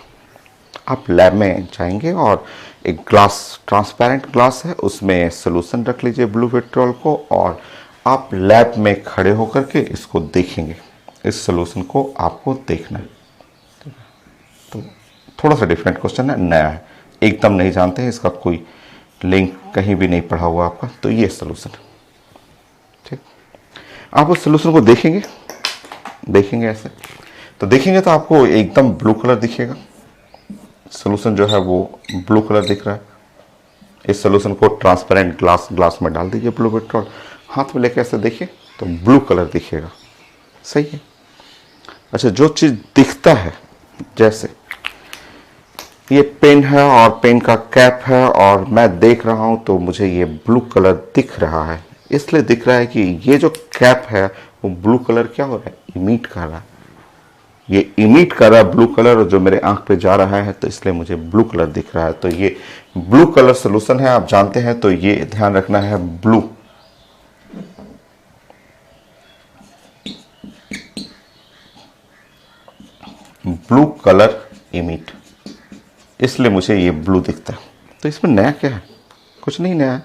आप लैब में जाएंगे और एक ग्लास, ट्रांसपेरेंट ग्लास है, उसमें सॉल्यूशन रख लीजिए ब्लू विट्रियोल को, और आप लैब में खड़े होकर के इसको देखेंगे, इस सॉल्यूशन को आपको देखना है। तो थोड़ा सा डिफरेंट क्वेश्चन है, नया है, एकदम नहीं जानते हैं, इसका कोई लिंक कहीं भी नहीं पढ़ा हुआ आपका, तो ये सॉल्यूशन है, ठीक। आप उस सॉल्यूशन को देखेंगे, देखेंगे ऐसे, तो देखेंगे तो आपको एकदम ब्लू कलर दिखेगा, सॉल्यूशन जो है वो ब्लू कलर दिख रहा है। इस सॉल्यूशन को ट्रांसपेरेंट ग्लास में डाल दीजिए ब्लू विट्रियोल, हाथ में लेके ऐसे देखिए तो ब्लू कलर दिखेगा, सही है। अच्छा, जो चीज दिखता है, जैसे ये पेन है और पेन का कैप है, और मैं देख रहा हूं तो मुझे ये ब्लू कलर दिख रहा है, इसलिए दिख रहा है कि ये जो कैप है वो ब्लू कलर क्या हो रहा है, इमिट कर रहा है, ये इमिट कर रहा है ब्लू कलर, जो मेरे आंख पे जा रहा है, तो इसलिए मुझे ब्लू कलर दिख रहा है। तो ये ब्लू कलर सोल्यूशन है, आप जानते हैं, तो ये ध्यान रखना है, ब्लू, ब्लू कलर इमिट, इसलिए मुझे ये ब्लू दिखता है। तो इसमें नया क्या है, कुछ नहीं नया है,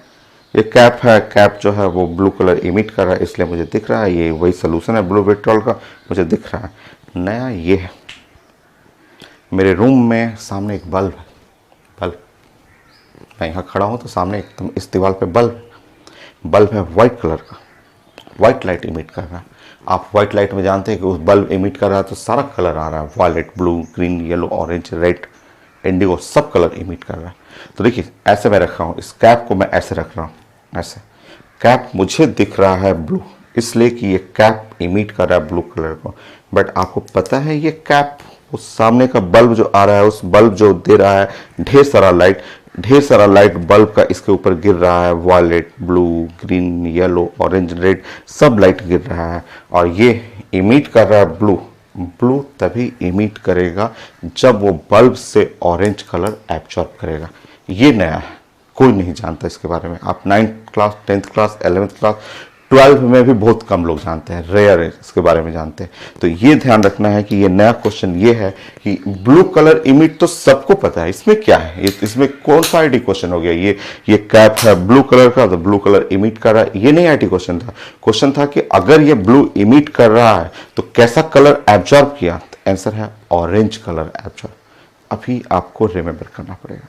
ये कैप है, कैप जो है वो ब्लू कलर इमिट कर रहा है, इसलिए मुझे दिख रहा है, ये वही सोल्यूशन है ब्लू विट्रियोल का, मुझे दिख रहा है। नया ये है, मेरे रूम में सामने एक बल्ब है, बल्ब, मैं यहाँ खड़ा हूँ तो सामने एकदम इस दीवार पे बल्ब है वाइट कलर का, वाइट लाइट इमिट कर रहा है। आप वाइट लाइट में जानते हैं कि उस बल्ब इमिट कर रहा है तो सारा कलर आ रहा है, violet, blue, green, yellow, orange, red, indigo, सब कलर इमिट कर रहा है। तो देखिए ऐसे मैं रख रहा हूँ, इस कैप को मैं ऐसे रख रहा हूँ, ऐसे कैप मुझे दिख रहा है ब्लू, इसलिए कि ये कैप इमिट कर रहा है ब्लू कलर को, बट आपको पता है ये कैप, उस सामने का बल्ब जो आ रहा है, उस बल्ब जो दे रहा है ढेर सारा लाइट बल्ब का इसके ऊपर गिर रहा है, violet, blue, green, yellow, orange, red, सब लाइट गिर रहा है, और ये इमिट कर रहा है ब्लू। ब्लू तभी इमिट करेगा जब वो बल्ब से ऑरेंज कलर एब्जॉर्ब करेगा। ये नया है, कोई नहीं जानता इसके बारे में, आप 9th class, 10th class, 11th class, 12th में भी बहुत कम लोग जानते हैं, रेयर है इसके बारे में जानते हैं। तो ये ध्यान रखना है कि ये नया क्वेश्चन ये है कि ब्लू कलर इमिट तो सबको पता है, इसमें क्या है, इसमें कौन सा आईटी क्वेश्चन हो गया, ये कैप है ब्लू कलर का, तो ब्लू कलर इमिट कर रहा है, ये नहीं आईटी क्वेश्चन था। क्वेश्चन था कि अगर ये ब्लू इमिट कर रहा है तो कैसा कलर एब्जॉर्ब किया, तो आंसर है ऑरेंज कलर एब्जॉर्ब। अभी आपको रिमेंबर करना पड़ेगा,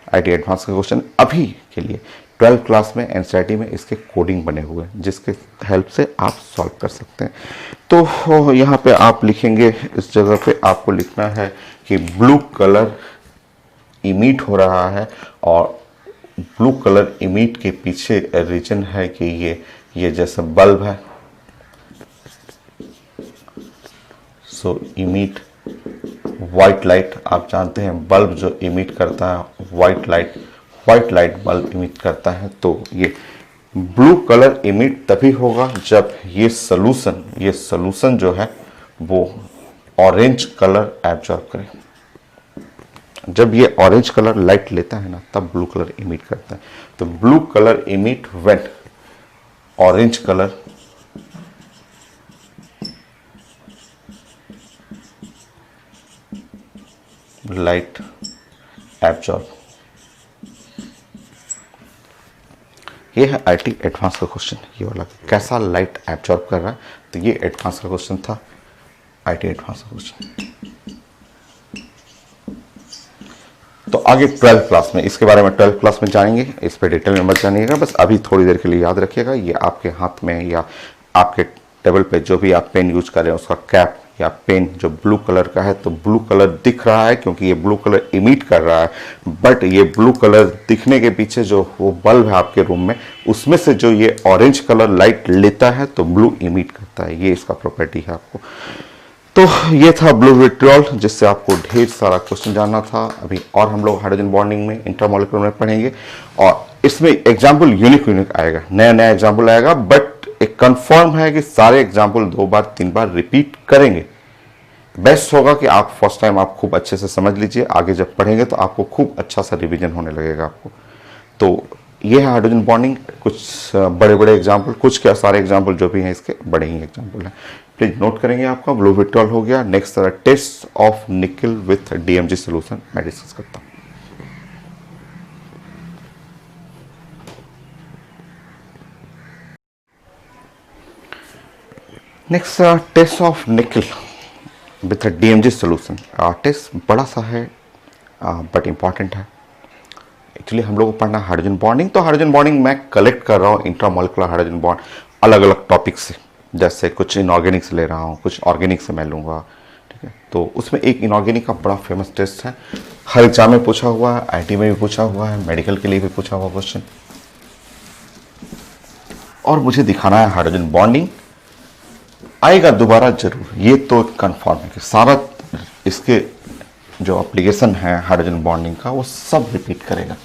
आईटी एडवांस का क्वेश्चन अभी के लिए 12th क्लास में एनसीईआरटी में इसके कोडिंग बने हुए हैं जिसके हेल्प से आप सॉल्व कर सकते हैं। तो यहाँ पे आप लिखेंगे, इस जगह पे आपको लिखना है कि ब्लू कलर इमिट हो रहा है और ब्लू कलर इमिट के पीछे रीजन है कि ये जैसे बल्ब है, सो इमिट वाइट लाइट। आप जानते हैं बल्ब जो इमिट करता है वाइट लाइट बल्ब इमिट करता है। तो ये ब्लू कलर इमिट तभी होगा जब ये सॉल्यूशन जो है वो ऑरेंज कलर एब्जॉर्ब करे। जब ये ऑरेंज कलर लाइट लेता है ना तब ब्लू कलर इमिट करता है। तो blue colour emit when orange colour light absorb. ये है आईटी एडवांस का क्वेश्चन, ये वाला कैसा लाइट एब्जॉर्ब कर रहा है। तो ये एडवांस का क्वेश्चन था, आईटी एडवांस का क्वेश्चन। तो आगे 12th क्लास में इसके बारे में 12th क्लास में जानेंगे, इस पर डिटेल में मत जानिएगा, बस अभी थोड़ी देर के लिए याद रखिएगा। ये आपके हाथ में या आपके टेबल पे जो भी आप पेन यूज कर रहे हैं उसका कैप या पेन जो ब्लू कलर का है, तो ब्लू कलर दिख रहा है क्योंकि ये ब्लू कलर इमिट कर रहा है। बट ये ब्लू कलर दिखने के पीछे जो वो बल्ब है आपके रूम में, उसमें से जो ये ऑरेंज कलर लाइट लेता है तो ब्लू इमिट करता है। ये इसका प्रॉपर्टी है आपको। तो ये था ब्लू विट्रियोल, जिससे आपको ढेर सारा क्वेश्चन जानना था। अभी और हम लोग हाइड्रोजन बॉन्डिंग में इंटरमॉलिक्यूलर में पढ़ेंगे और इसमें एग्जाम्पल यूनिक आएगा, नया एग्जाम्पल आएगा। बट एक कंफर्म है कि सारे एग्जाम्पल 2 बार 3 बार रिपीट करेंगे। बेस्ट होगा कि आप फर्स्ट टाइम आप खूब अच्छे से समझ लीजिए, आगे जब पढ़ेंगे तो आपको खूब अच्छा सा रिवीजन होने लगेगा आपको। तो ये है हाइड्रोजन बॉन्डिंग, कुछ बड़े बड़े एग्जाम्पल, कुछ क्या सारे एग्जाम्पल जो भी हैं इसके बड़े ही एग्जाम्पल हैं। प्लीज नोट करेंगे। आपका ब्लू विट्रियोल हो गया। Next test of nickel with DMG solution मैं डिस्कस करता हूँ। Next test of nickel with DMG solution. Test बड़ा सा है बट इंपॉर्टेंट है। एक्चुअली हम लोग को पढ़ना हाइड्रोजन बॉन्डिंग, तो हाइड्रोजन बॉन्डिंग मैं कलेक्ट कर रहा हूँ इंट्रामोलिकुलर हाइड्रोजन बॉन्ड अलग अलग टॉपिक से, जैसे कुछ इनऑर्गेनिक से ले रहा हूँ, कुछ ऑर्गेनिक से मैं लूँगा। ठीक है, तो उसमें एक इनऑर्गेनिक का बड़ा फेमस टेस्ट है, हर एग्जाम में पूछा हुआ है, आईटी में भी पूछा हुआ है, मेडिकल के लिए भी पूछा हुआ क्वेश्चन। और मुझे दिखाना है हाइड्रोजन बॉन्डिंग आएगा दोबारा जरूर, ये तो कंफर्म है कि सारा इसके जो एप्लीकेशन है हाइड्रोजन बॉन्डिंग का वो सब रिपीट करेगा,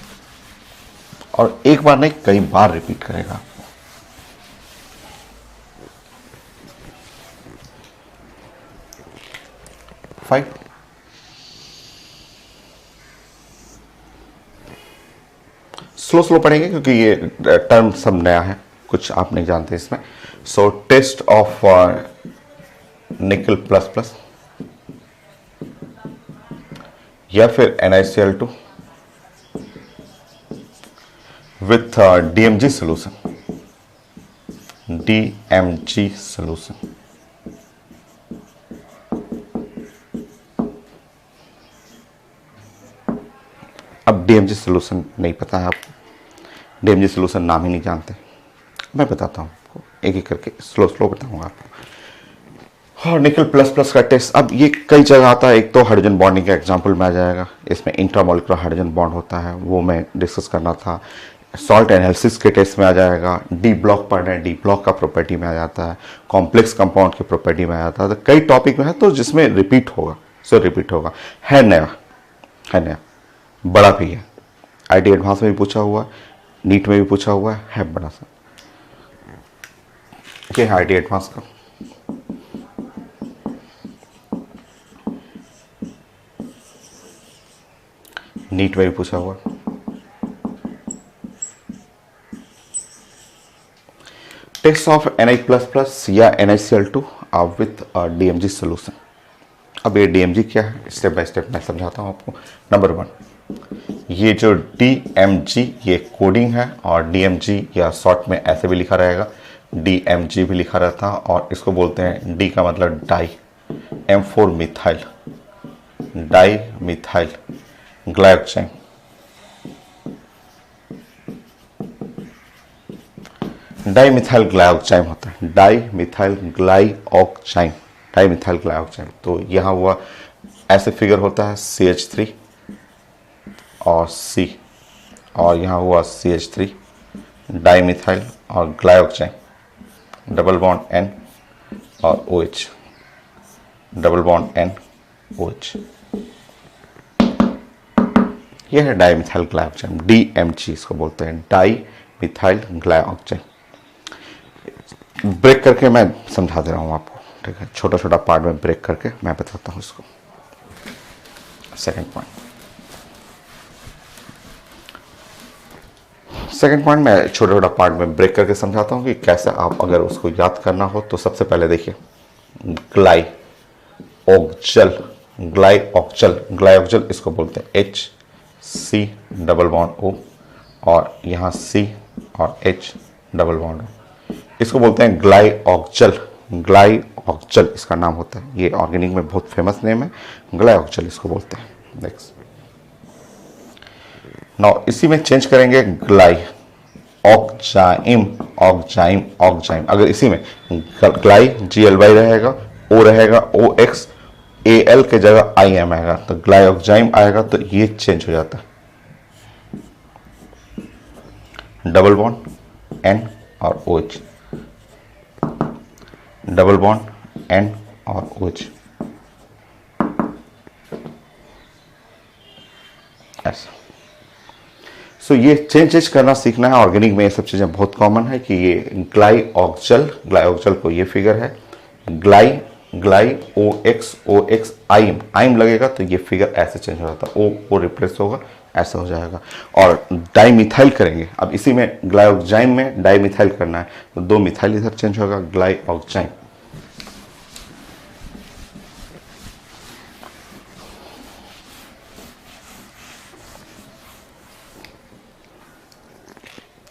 और एक बार नहीं कई बार रिपीट करेगा। फाइव स्लो पढ़ेंगे क्योंकि ये टर्म सब नया है, कुछ आप नहीं जानते इसमें। So test of nickel plus plus या फिर NiCl2 with DMG solution, DMG solution. अब DMG सोल्यूशन नहीं पता है आपको, DMG सोल्यूशन नाम ही नहीं जानते, मैं बताता हूँ आपको एक एक करके, स्लो बताऊंगा आपको। और निकल प्लस प्लस का टेस्ट, अब ये कई जगह आता है, एक तो हाइड्रोजन बॉन्डिंग का एग्जांपल में आ जाएगा, इसमें इंट्रामोलिकुलर हाइड्रोजन बॉन्ड होता है वो मैं डिस्कस करना था। सॉल्ट एनालिसिस के टेस्ट में आ जाएगा, डी ब्लॉक पढ़ रहे हैं, डी ब्लॉक का प्रॉपर्टी में आ जाता है, कॉम्प्लेक्स कंपाउंड की प्रॉपर्टी में आ जाता है, तो कई टॉपिक में है तो जिसमें रिपीट होगा, रिपीट होगा, है नया बड़ा भी है। आईटी एडवांस में भी पूछा हुआ, नीट में भी पूछा हुआ है बड़ा सा। ये है आईटी एडवांस का। नीट में भी पूछा हुआ। टेस्ट ऑफ Na++ या NiCl2 विथ DMG सोल्यूशन। अब ये DMG क्या है, स्टेप बाय स्टेप मैं समझाता हूँ आपको। नंबर 1, ये जो DMG ये कोडिंग है, और DMG या शॉर्ट में ऐसे भी लिखा रहेगा, DMG भी लिखा रहता है, और इसको बोलते हैं D का मतलब di, M4 methyl, dimethyl glycogen. Dimethyl glyoxide होता है, dimethyl glyoxide, dimethyl glyoxide. तो यहाँ हुआ ऐसे फिगर होता है CH3 और C, और यहाँ हुआ CH3 डाई मिथाइल और ग्लाइऑक्साइड, डबल बॉन्ड N और OH, double bond N OH। यह है डाई मिथाइल ग्लाइऑक्साइड, DMG इसको बोलते हैं, डाई मिथाइल ग्लाइऑक्साइड। ब्रेक करके मैं समझा दे रहा हूँ आपको, ठीक है, छोटा छोटा पार्ट में ब्रेक करके मैं बताता हूँ इसको। सेकंड पॉइंट मैं छोटा छोटा पार्ट में ब्रेक करके समझाता हूँ कि कैसे आप अगर उसको याद करना हो तो सबसे पहले देखिए ग्लाइऑक्सल, ग्लाइऑक्सल, ग्लाइऑक्सल इसको बोलते हैं HC डबल बॉन्ड O, और यहाँ C और H डबल बॉन्ड O, इसको बोलते हैं ग्लाइऑक्सल, ग्लाइऑक्सल इसका नाम होता है। ये ऑर्गेनिक में बहुत फेमस नेम है, ग्लाइऑक्सल इसको बोलते हैं। नेक्स्ट नाउ इसी में चेंज करेंगे ग्लाइऑक्साइम, ऑक्साइम, ऑक्साइम। अगर इसी में ग्लाई GLY रहेगा, O रहेगा OX, AL के जगह IM आएगा तो ग्लाइऑक्साइम आएगा, तो ये चेंज हो जाता है। डबल बॉन्ड N और OH, डबल बॉन्ड N और OH, ऐसा। सो ये चेंज करना सीखना है। ऑर्गेनिक में ये सब चीजें बहुत कॉमन है कि ये ग्लाइऑक्सल, ग्लाइऑक्सल को ये फिगर है, ग्लाई ग्लाई OX, OX आइम, आइम लगेगा तो ये फिगर ऐसे चेंज हो जाता है, O रिप्लेस होगा, ऐसा हो जाएगा। और डाइमिथाइल करेंगे, अब इसी में ग्लाइऑक्साइम में डाइमिथाइल करना है तो 2 मिथाइल इधर चेंज होगा, ग्लाइऑक्साइम।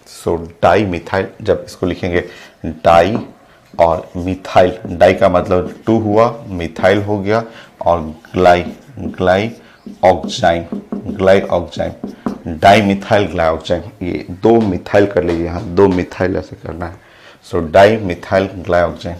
सो डाई मिथाइल, जब इसको लिखेंगे डाई और मिथाइल, डाई का मतलब 2 हुआ, मिथाइल हो गया, और ग्लाई, ग्लाई ऑक्साइम, ग्लाई ऑक्साइम, डाई मिथाइल ग्लाइऑक्साइम। ये 2 मिथाइल कर लीजिए, यहाँ 2 मिथाइल ऐसे करना है। सो डाई मिथाइल ग्लाइऑक्साइम।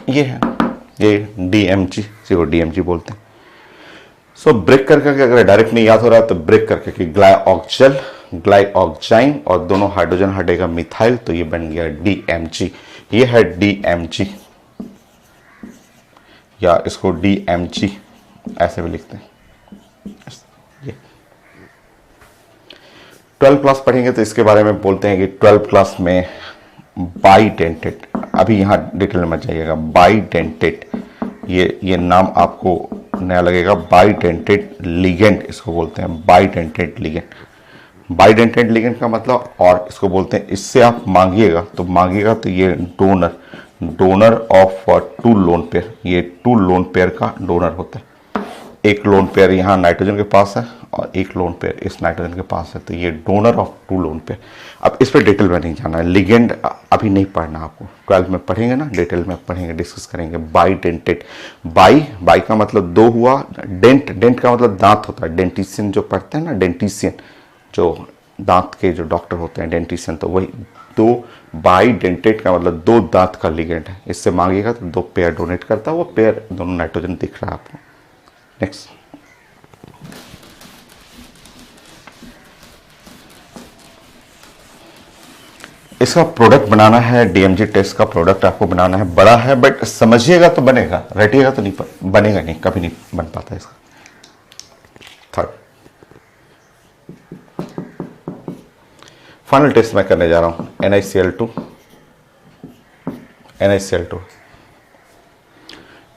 ये है, ये DMG, इसी DMG बोलते हैं। सो ब्रेक करके अगर डायरेक्ट नहीं याद हो रहा है तो ब्रेक करके कि ग्लाइऑक्सल, ग्लाइऑक्साइम और दोनों हाइड्रोजन हटेगा मिथाइल, तो ये बन गया DMG। ये है DMG, या इसको DMG ऐसे भी लिखते हैं। ये 12th क्लास पढ़ेंगे तो इसके बारे में बोलते हैं कि 12th क्लास में बाइडेंटेट, अभी यहाँ डिटेल में जाइएगा, बाइडेंटेट, ये नाम आपको नया लगेगा, बाइडेंटेट लिगेंड इसको बोलते हैं, बाइडेंटेट लिगेंड। बाइडेंटेट लिगेंड का मतलब, और इसको बोलते हैं, इससे आप मांगिएगा तो ये donor, donor of 2 lone pair, ये 2 लोन पेयर का डोनर होता है। एक लोन पेयर यहाँ नाइट्रोजन के पास है और एक लोन पेयर इस नाइट्रोजन के पास है, तो ये डोनर ऑफ 2 लोन पेयर। अब इस पर डिटेल में नहीं जाना है, लिगेंड अभी नहीं पढ़ना आपको, 12th में पढ़ेंगे ना, डिटेल में पढ़ेंगे, डिस्कस करेंगे। बाइडेंटेट, बाई का मतलब 2 हुआ, डेंट, डेंट का मतलब दांत होता है, डेंटिशियन जो पढ़ते हैं ना, डेंटिशियन जो दांत के जो डॉक्टर होते हैं, डेंटिशियन, तो वही 2, बाइडेंटेट का मतलब 2 दांत का लिगेंड है। इससे मांगेगा तो 2 पेयर डोनेट करता है, वो पेयर दोनों नाइट्रोजन दिख रहा है आपको। नेक्स्ट, इसका प्रोडक्ट बनाना है, DMG टेस्ट का प्रोडक्ट आपको बनाना है, बड़ा है बट समझिएगा तो बनेगा, रटिएगा तो नहीं बनेगा, नहीं कभी नहीं बन पाता इसका। थर्ड फाइनल टेस्ट मैं करने जा रहा हूं, NaCl2,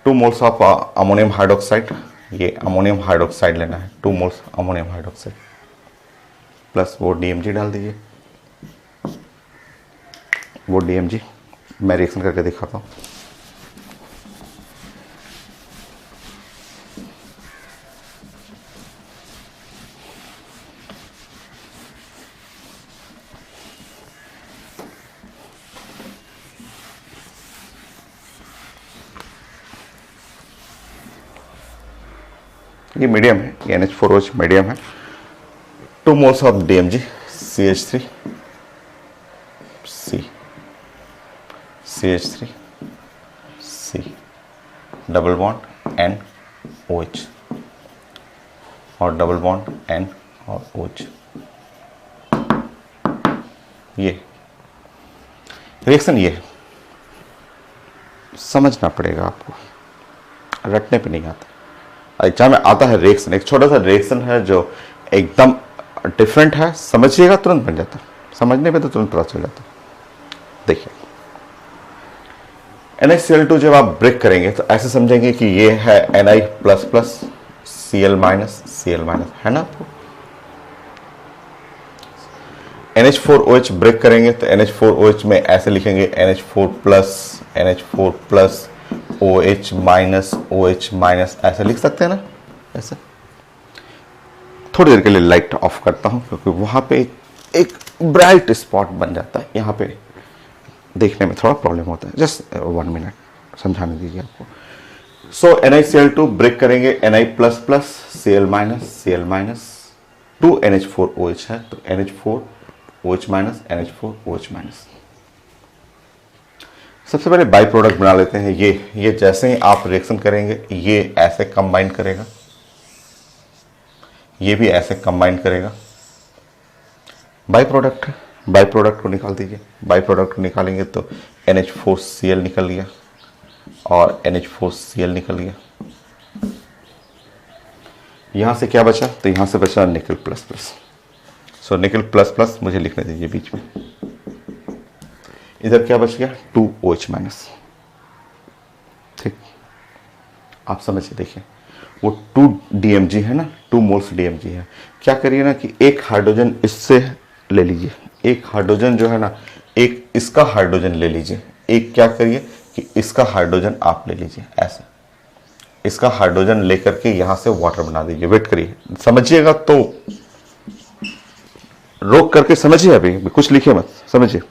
2 moles of ammonium hydroxide, ये अमोनियम हाइड्रोक्साइड लेना है, 2 मोल्स अमोनियम हाइड्रोक्साइड प्लस वो DMG डाल दीजिए, वो DMG मैं रिएक्शन करके दिखाता हूँ। ये मीडियम है, ये NH4OH मीडियम है। 2 moles of DMG CH3 C CH3 C double bond N OH और डबल बॉन्ड N और OH। ये रिएक्शन ये है, समझना पड़ेगा आपको, रटने पे नहीं आता। एग्जाम में आता है रिएक्शन, एक छोटा सा रिएक्शन है जो एकदम डिफरेंट है, समझिएगा तुरंत बन जाता, समझने पे तो तुरंत पता चल जाता। देखिए NaCl2 जब आप ब्रेक करेंगे तो ऐसे समझेंगे कि ये है Na plus plus Cl minus है ना। NH4OH ब्रेक करेंगे तो NH4OH में ऐसे लिखेंगे NH4 प्लस OH माइनस ऐसे लिख सकते हैं ना। ऐसे थोड़ी देर के लिए लाइट ऑफ करता हूं क्योंकि वहां पे एक ब्राइट स्पॉट बन जाता है, यहाँ पे देखने में थोड़ा प्रॉब्लम होता है। जस्ट 1 मिनट समझाने दीजिए आपको। सो NaCl2 ब्रेक करेंगे Na plus plus Cl minus 2 NH4OH है तो NH4OH माइनस NH4OH माइनस। सबसे पहले बाई प्रोडक्ट बना लेते हैं। ये जैसे ही आप रिएक्शन करेंगे ये ऐसे कंबाइन करेगा, ये भी ऐसे कंबाइन करेगा। बाई प्रोडक्ट को निकाल दीजिए। बाई प्रोडक्ट को निकालेंगे तो NH4Cl निकल गया और NH4Cl निकल गया। यहां से क्या बचा, तो यहां से बचा निकल प्लस प्लस। सो निकल प्लस प्लस मुझे लिखने दीजिए बीच में। इधर क्या बच गया 2OH माइनस। ठीक, आप समझिए। देखिए वो 2 DMG है ना, 2 मोल्स DMG है। क्या करिए ना कि एक हाइड्रोजन इससे ले लीजिए, एक हाइड्रोजन जो है ना, एक इसका हाइड्रोजन ले लीजिए। एक क्या करिए कि इसका हाइड्रोजन आप ले लीजिए, ऐसे इसका हाइड्रोजन लेकर के यहां से वाटर बना दीजिए। वेट करिए, समझिएगा तो रोक करके समझिए, अभी कुछ लिखिए मत, समझिए।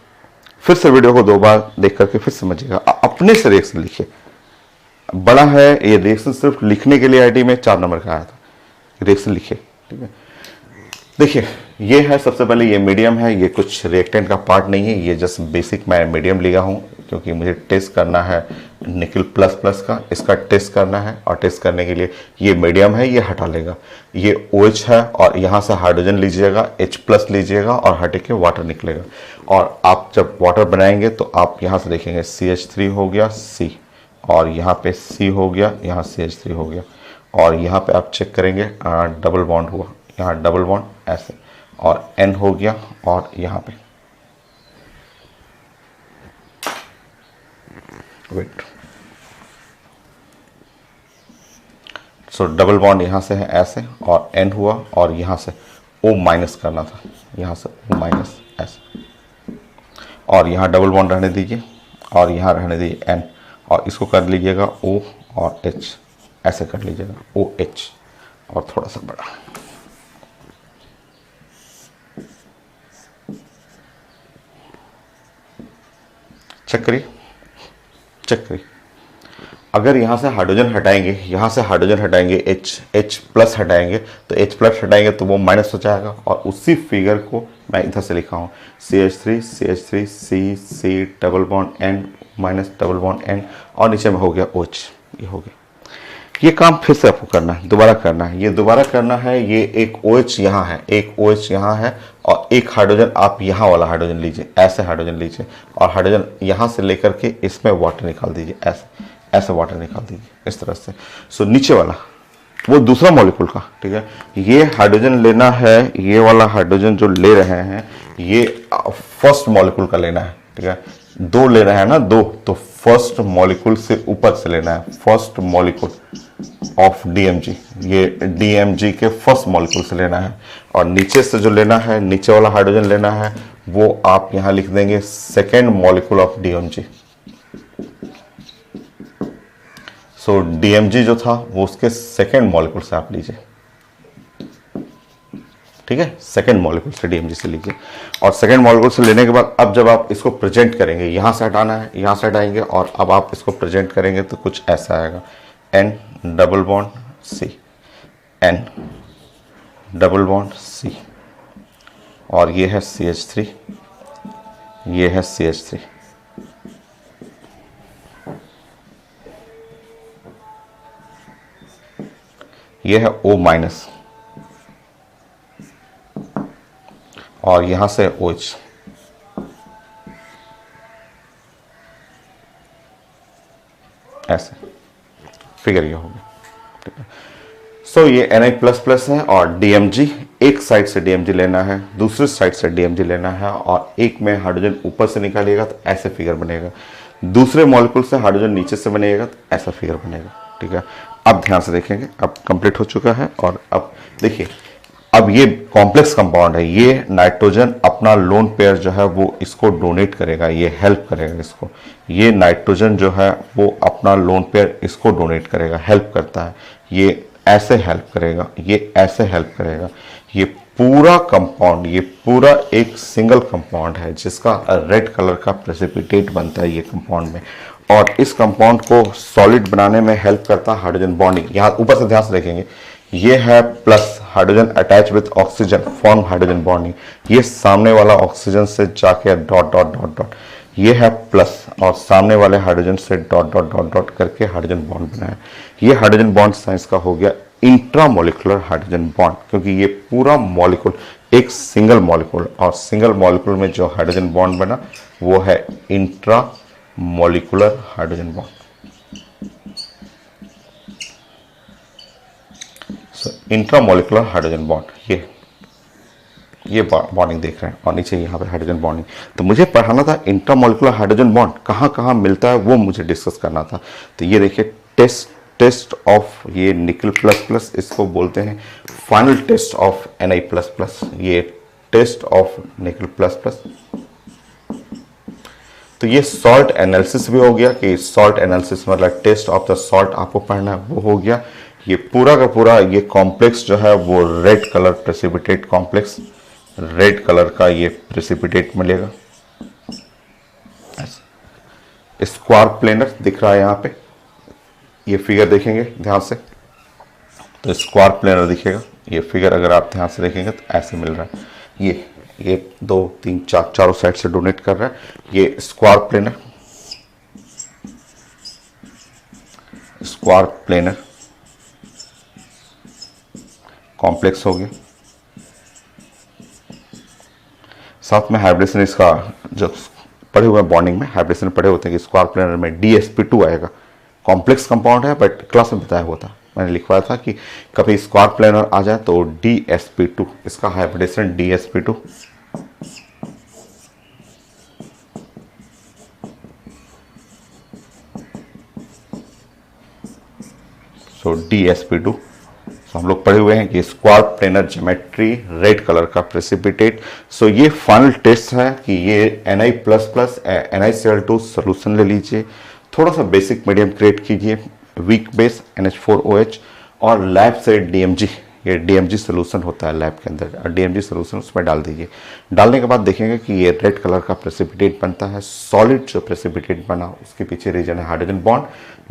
फिर से वीडियो को 2 बार देख करके फिर समझिएगा, अपने से रिएक्शन लिखिए। बड़ा है ये रिएक्शन, सिर्फ लिखने के लिए आईटी में 4 नंबर का आया था। रिएक्शन लिखिए, ठीक है। देखिए ये है, सबसे पहले ये मीडियम है, ये कुछ रिएक्टेंट का पार्ट नहीं है, ये जस्ट बेसिक मैं मीडियम लिया हूँ क्योंकि मुझे टेस्ट करना है निकल प्लस प्लस का, इसका टेस्ट करना है। और टेस्ट करने के लिए ये मीडियम है, ये हटा लेगा। ये OH है और यहाँ से हाइड्रोजन लीजिएगा, H प्लस लीजिएगा और हटे के वाटर निकलेगा। और आप जब वाटर बनाएंगे तो आप यहाँ से देखेंगे CH3 हो गया C, और यहाँ पे C हो गया, यहाँ CH3 हो गया, और यहाँ पे आप चेक करेंगे डबल बॉन्ड हुआ, यहाँ डबल बॉन्ड ऐसे, और N हो गया, और यहाँ पे वेट। सो डबल बॉन्ड यहाँ से है ऐसे, और N हुआ, और यहाँ से O माइनस करना था, यहाँ से O माइनस ऐसे, और यहाँ डबल बॉन्ड रहने दीजिए, और यहाँ रहने दीजिए N, और इसको कर लीजिएगा O और H, ऐसे कर लीजिएगा OH, और थोड़ा सा बड़ा। चेक करिए। अगर यहाँ से हाइड्रोजन हटाएंगे, यहाँ से हाइड्रोजन हटाएंगे, H प्लस हटाएंगे, तो H प्लस हटाएंगे तो वो माइनस हो जाएगा। और उसी फिगर को मैं इधर से लिखा हूँ CH3 C double bond N minus double bond N, और नीचे में हो गया OH, ये हो गया। ये काम फिर से आपको करना है, दोबारा करना है। ये दोबारा करना है, ये एक OH यहाँ है, एक OH यहाँ है, और एक हाइड्रोजन आप यहाँ वाला हाइड्रोजन लीजिए, ऐसे हाइड्रोजन लीजिए, और हाइड्रोजन यहाँ से लेकर के इसमें वाटर निकाल दीजिए, ऐसे वाटर निकाल दीजिए इस तरह से। सो नीचे वाला वो दूसरा मॉलिक्यूल का, ठीक है। ये हाइड्रोजन लेना है, ये वाला हाइड्रोजन जो ले रहे हैं ये फर्स्ट मॉलिक्यूल का लेना है, ठीक है। 2 ले रहे हैं ना, 2, तो फर्स्ट मॉलिक्यूल से ऊपर से लेना है, फर्स्ट मॉलिक्यूल ऑफ DMG, ये DMG के फर्स्ट मॉलिक्यूल से लेना है। और नीचे से जो लेना है, नीचे वाला हाइड्रोजन लेना है, वो आप यहां लिख देंगे second molecule of DMG। So DMG जो था वो उसके सेकेंड मॉलिक्यूल से आप लीजिए, ठीक है। सेकेंड मॉलिक्यूल से DMG से लीजिए, और सेकेंड मॉलिक्यूल से लेने के बाद अब जब आप इसको प्रेजेंट करेंगे, यहां से हटाना है, यहां से हटाएंगे, और अब आप इसको प्रेजेंट करेंगे तो कुछ ऐसा आएगा N double bond C, N, double bond C, और ये है CH3, ये है CH3। ये है O माइनस और यहां से OH। ऐसे फिगर ये हो गया। सो ये Na++ है और DMG, एक साइड से DMG लेना है, दूसरी साइड से DMG लेना है और एक में हाइड्रोजन ऊपर से निकालिएगा तो ऐसे फिगर बनेगा, दूसरे मॉलिक्यूल से हाइड्रोजन नीचे से बनेगा तो ऐसा फिगर बनेगा। ठीक है, अब ध्यान से देखेंगे, अब कंप्लीट हो चुका है। और अब देखिए, अब ये कॉम्प्लेक्स कंपाउंड है, ये नाइट्रोजन अपना लोन पेयर जो है वो इसको डोनेट करेगा, ये हेल्प करेगा इसको। ये नाइट्रोजन जो है वो अपना लोन पेयर इसको डोनेट करेगा, हेल्प करता है। ये ऐसे हेल्प करेगा, ये ऐसे हेल्प करेगा। ये पूरा कंपाउंड, ये पूरा एक सिंगल कंपाउंड है जिसका रेड कलर का प्रेसिपिटेट बनता है ये कंपाउंड में। और इस कंपाउंड को सॉलिड बनाने में हेल्प करता है हाइड्रोजन बॉन्डिंग। यहाँ ऊपर से ध्यान से देखेंगे, ये है plus, hydrogen attach with oxygen form hydrogen bonding. ये सामने वाला ऑक्सीजन से जाके डॉट डॉट डॉट डॉट, ये है प्लस और सामने वाले हाइड्रोजन से डॉट डॉट डॉट डॉट करके हाइड्रोजन बॉन्ड बनाया। ये हाइड्रोजन बॉन्ड साइंस का हो गया इंट्रामोलिकुलर हाइड्रोजन बॉन्ड, क्योंकि ये पूरा मॉलिक्यूल एक सिंगल मॉलिक्यूल, और सिंगल मॉलिक्यूल में जो हाइड्रोजन बॉन्ड बना वो है intramolecular hydrogen bond. Intramolecular hydrogen bond, ये बॉन्डिंग देख रहे हैं और नीचे यहाँ पे हाइड्रोजन बॉन्डिंग। तो मुझे पढ़ाना था इंट्रामोलिकुलर हाइड्रोजन बॉन्ड कहाँ कहाँ मिलता है, वो मुझे डिस्कस करना था। तो ये देखिए, टेस्ट ऑफ ये निकल प्लस, इसको बोलते हैं फाइनल टेस्ट ऑफ Na++। ये टेस्ट ऑफ निकल प्लस। तो ये सॉल्ट एनालिसिस भी हो गया, कि सॉल्ट एनालिसिस मतलब टेस्ट ऑफ द सॉल्ट आपको पढ़ना है, वो हो गया। ये पूरा का पूरा ये कॉम्प्लेक्स जो है वो red colour precipitate complex, red colour का ये प्रेसिपिटेट मिलेगा। स्क्वायर प्लेनर दिख रहा है यहाँ पे, ये फिगर देखेंगे ध्यान से तो स्क्वायर प्लेनर दिखेगा। ये फिगर अगर आप ध्यान से देखेंगे तो ऐसे मिल रहा है, ये 2 3 4 चारों साइड से डोनेट कर रहा है। ये स्क्वायर प्लेनर कॉम्प्लेक्स हो गया। साथ में हाइब्रिडेशन, इसका जो पढ़े हुए बॉन्डिंग में हाइब्रिडेशन पढ़े होते हैं कि स्क्वायर प्लेनर में DsP2 आएगा। कॉम्प्लेक्स कंपाउंड है बट क्लास में बताया हुआ था, मैंने लिखवाया था कि कभी स्क्वायर प्लेनर आ जाए तो DsP2, इसका हाइब्रिडेशन DsP2। सो DsP2, हम लोग पढ़े हुए हैं कि square planar geometry, red colour का प्रेसिपिटेट। सो ये फाइनल टेस्ट है कि ये Na++ NaCl2 सोल्यूशन ले लीजिए, थोड़ा सा बेसिक मीडियम क्रिएट कीजिए, वीक बेस NH4OH और लैब से DMG, ये DMG सोल्यूशन होता है लैब के अंदर, DMG सोल्यूशन उसमें डाल दीजिए। डालने के बाद देखेंगे कि ये रेड कलर का प्रेसिपिटेट बनता है। सॉलिड जो प्रेसिपिटेट बना उसके पीछे रीजन है हाइड्रोजन बॉन्ड,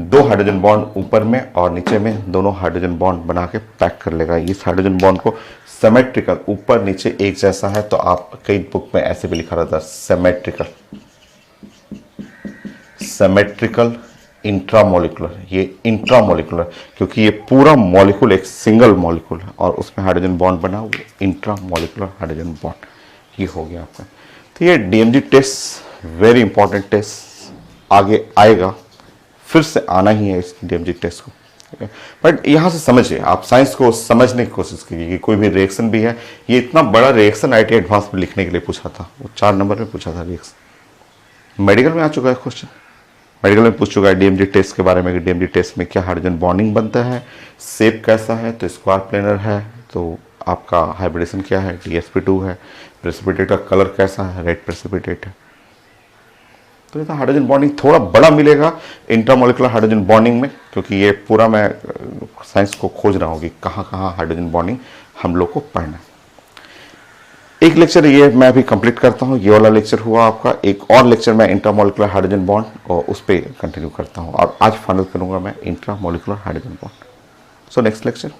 2 हाइड्रोजन बॉन्ड ऊपर में और नीचे में दोनों हाइड्रोजन बॉन्ड बना के पैक कर लेगा। इस हाइड्रोजन बॉन्ड को सिमेट्रिकल, ऊपर नीचे एक जैसा है, तो आप कई बुक में ऐसे भी लिखा रहता है सिमेट्रिकल इंट्रामोलिकुलर। ये इंट्रामोलिकुलर क्योंकि ये पूरा मॉलिक्यूल एक सिंगल मॉलिक्यूल है और उसमें हाइड्रोजन बॉन्ड बना, वो इंट्रामोलिकुलर हाइड्रोजन बॉन्ड, ये हो गया आपका। तो ये DMG test very important test, आगे आएगा, फिर से आना ही है इस DMG टेस्ट को। बट यहाँ से समझिए, आप साइंस को समझने की कोशिश कीजिए कि कोई भी रिएक्शन भी है, ये इतना बड़ा रिएक्शन IIT एडवांस में लिखने के लिए पूछा था, वो 4 नंबर में पूछा था रिएक्शन। मेडिकल में आ चुका है क्वेश्चन, मेडिकल में पूछ चुका है DMG टेस्ट के बारे में कि DMG टेस्ट में क्या हाइड्रोजन बॉन्डिंग बनता है, शेप कैसा है, तो स्क्वायर प्लेनर है, तो आपका हाइब्रिडेशन क्या है, DsP2 है, प्रेसिपिटेट का कलर कैसा है, रेड प्रेसिपिटेट है। तो ये हाइड्रोजन बॉन्डिंग थोड़ा बड़ा मिलेगा इंट्रामोलिकुलर हाइड्रोजन बॉन्डिंग में, क्योंकि ये पूरा मैं साइंस को खोज रहा हूँ कि कहाँ कहाँ हाइड्रोजन बॉन्डिंग हम लोग को पढ़ना है। एक लेक्चर ये मैं अभी कंप्लीट करता हूँ, ये वाला लेक्चर हुआ आपका। एक और लेक्चर मैं इंट्रामोलिकुलर हाइड्रोजन बॉन्ड और उस पर कंटिन्यू करता हूँ, और आज फाइनल करूँगा मैं intramolecular hydrogen bond. So next lecture.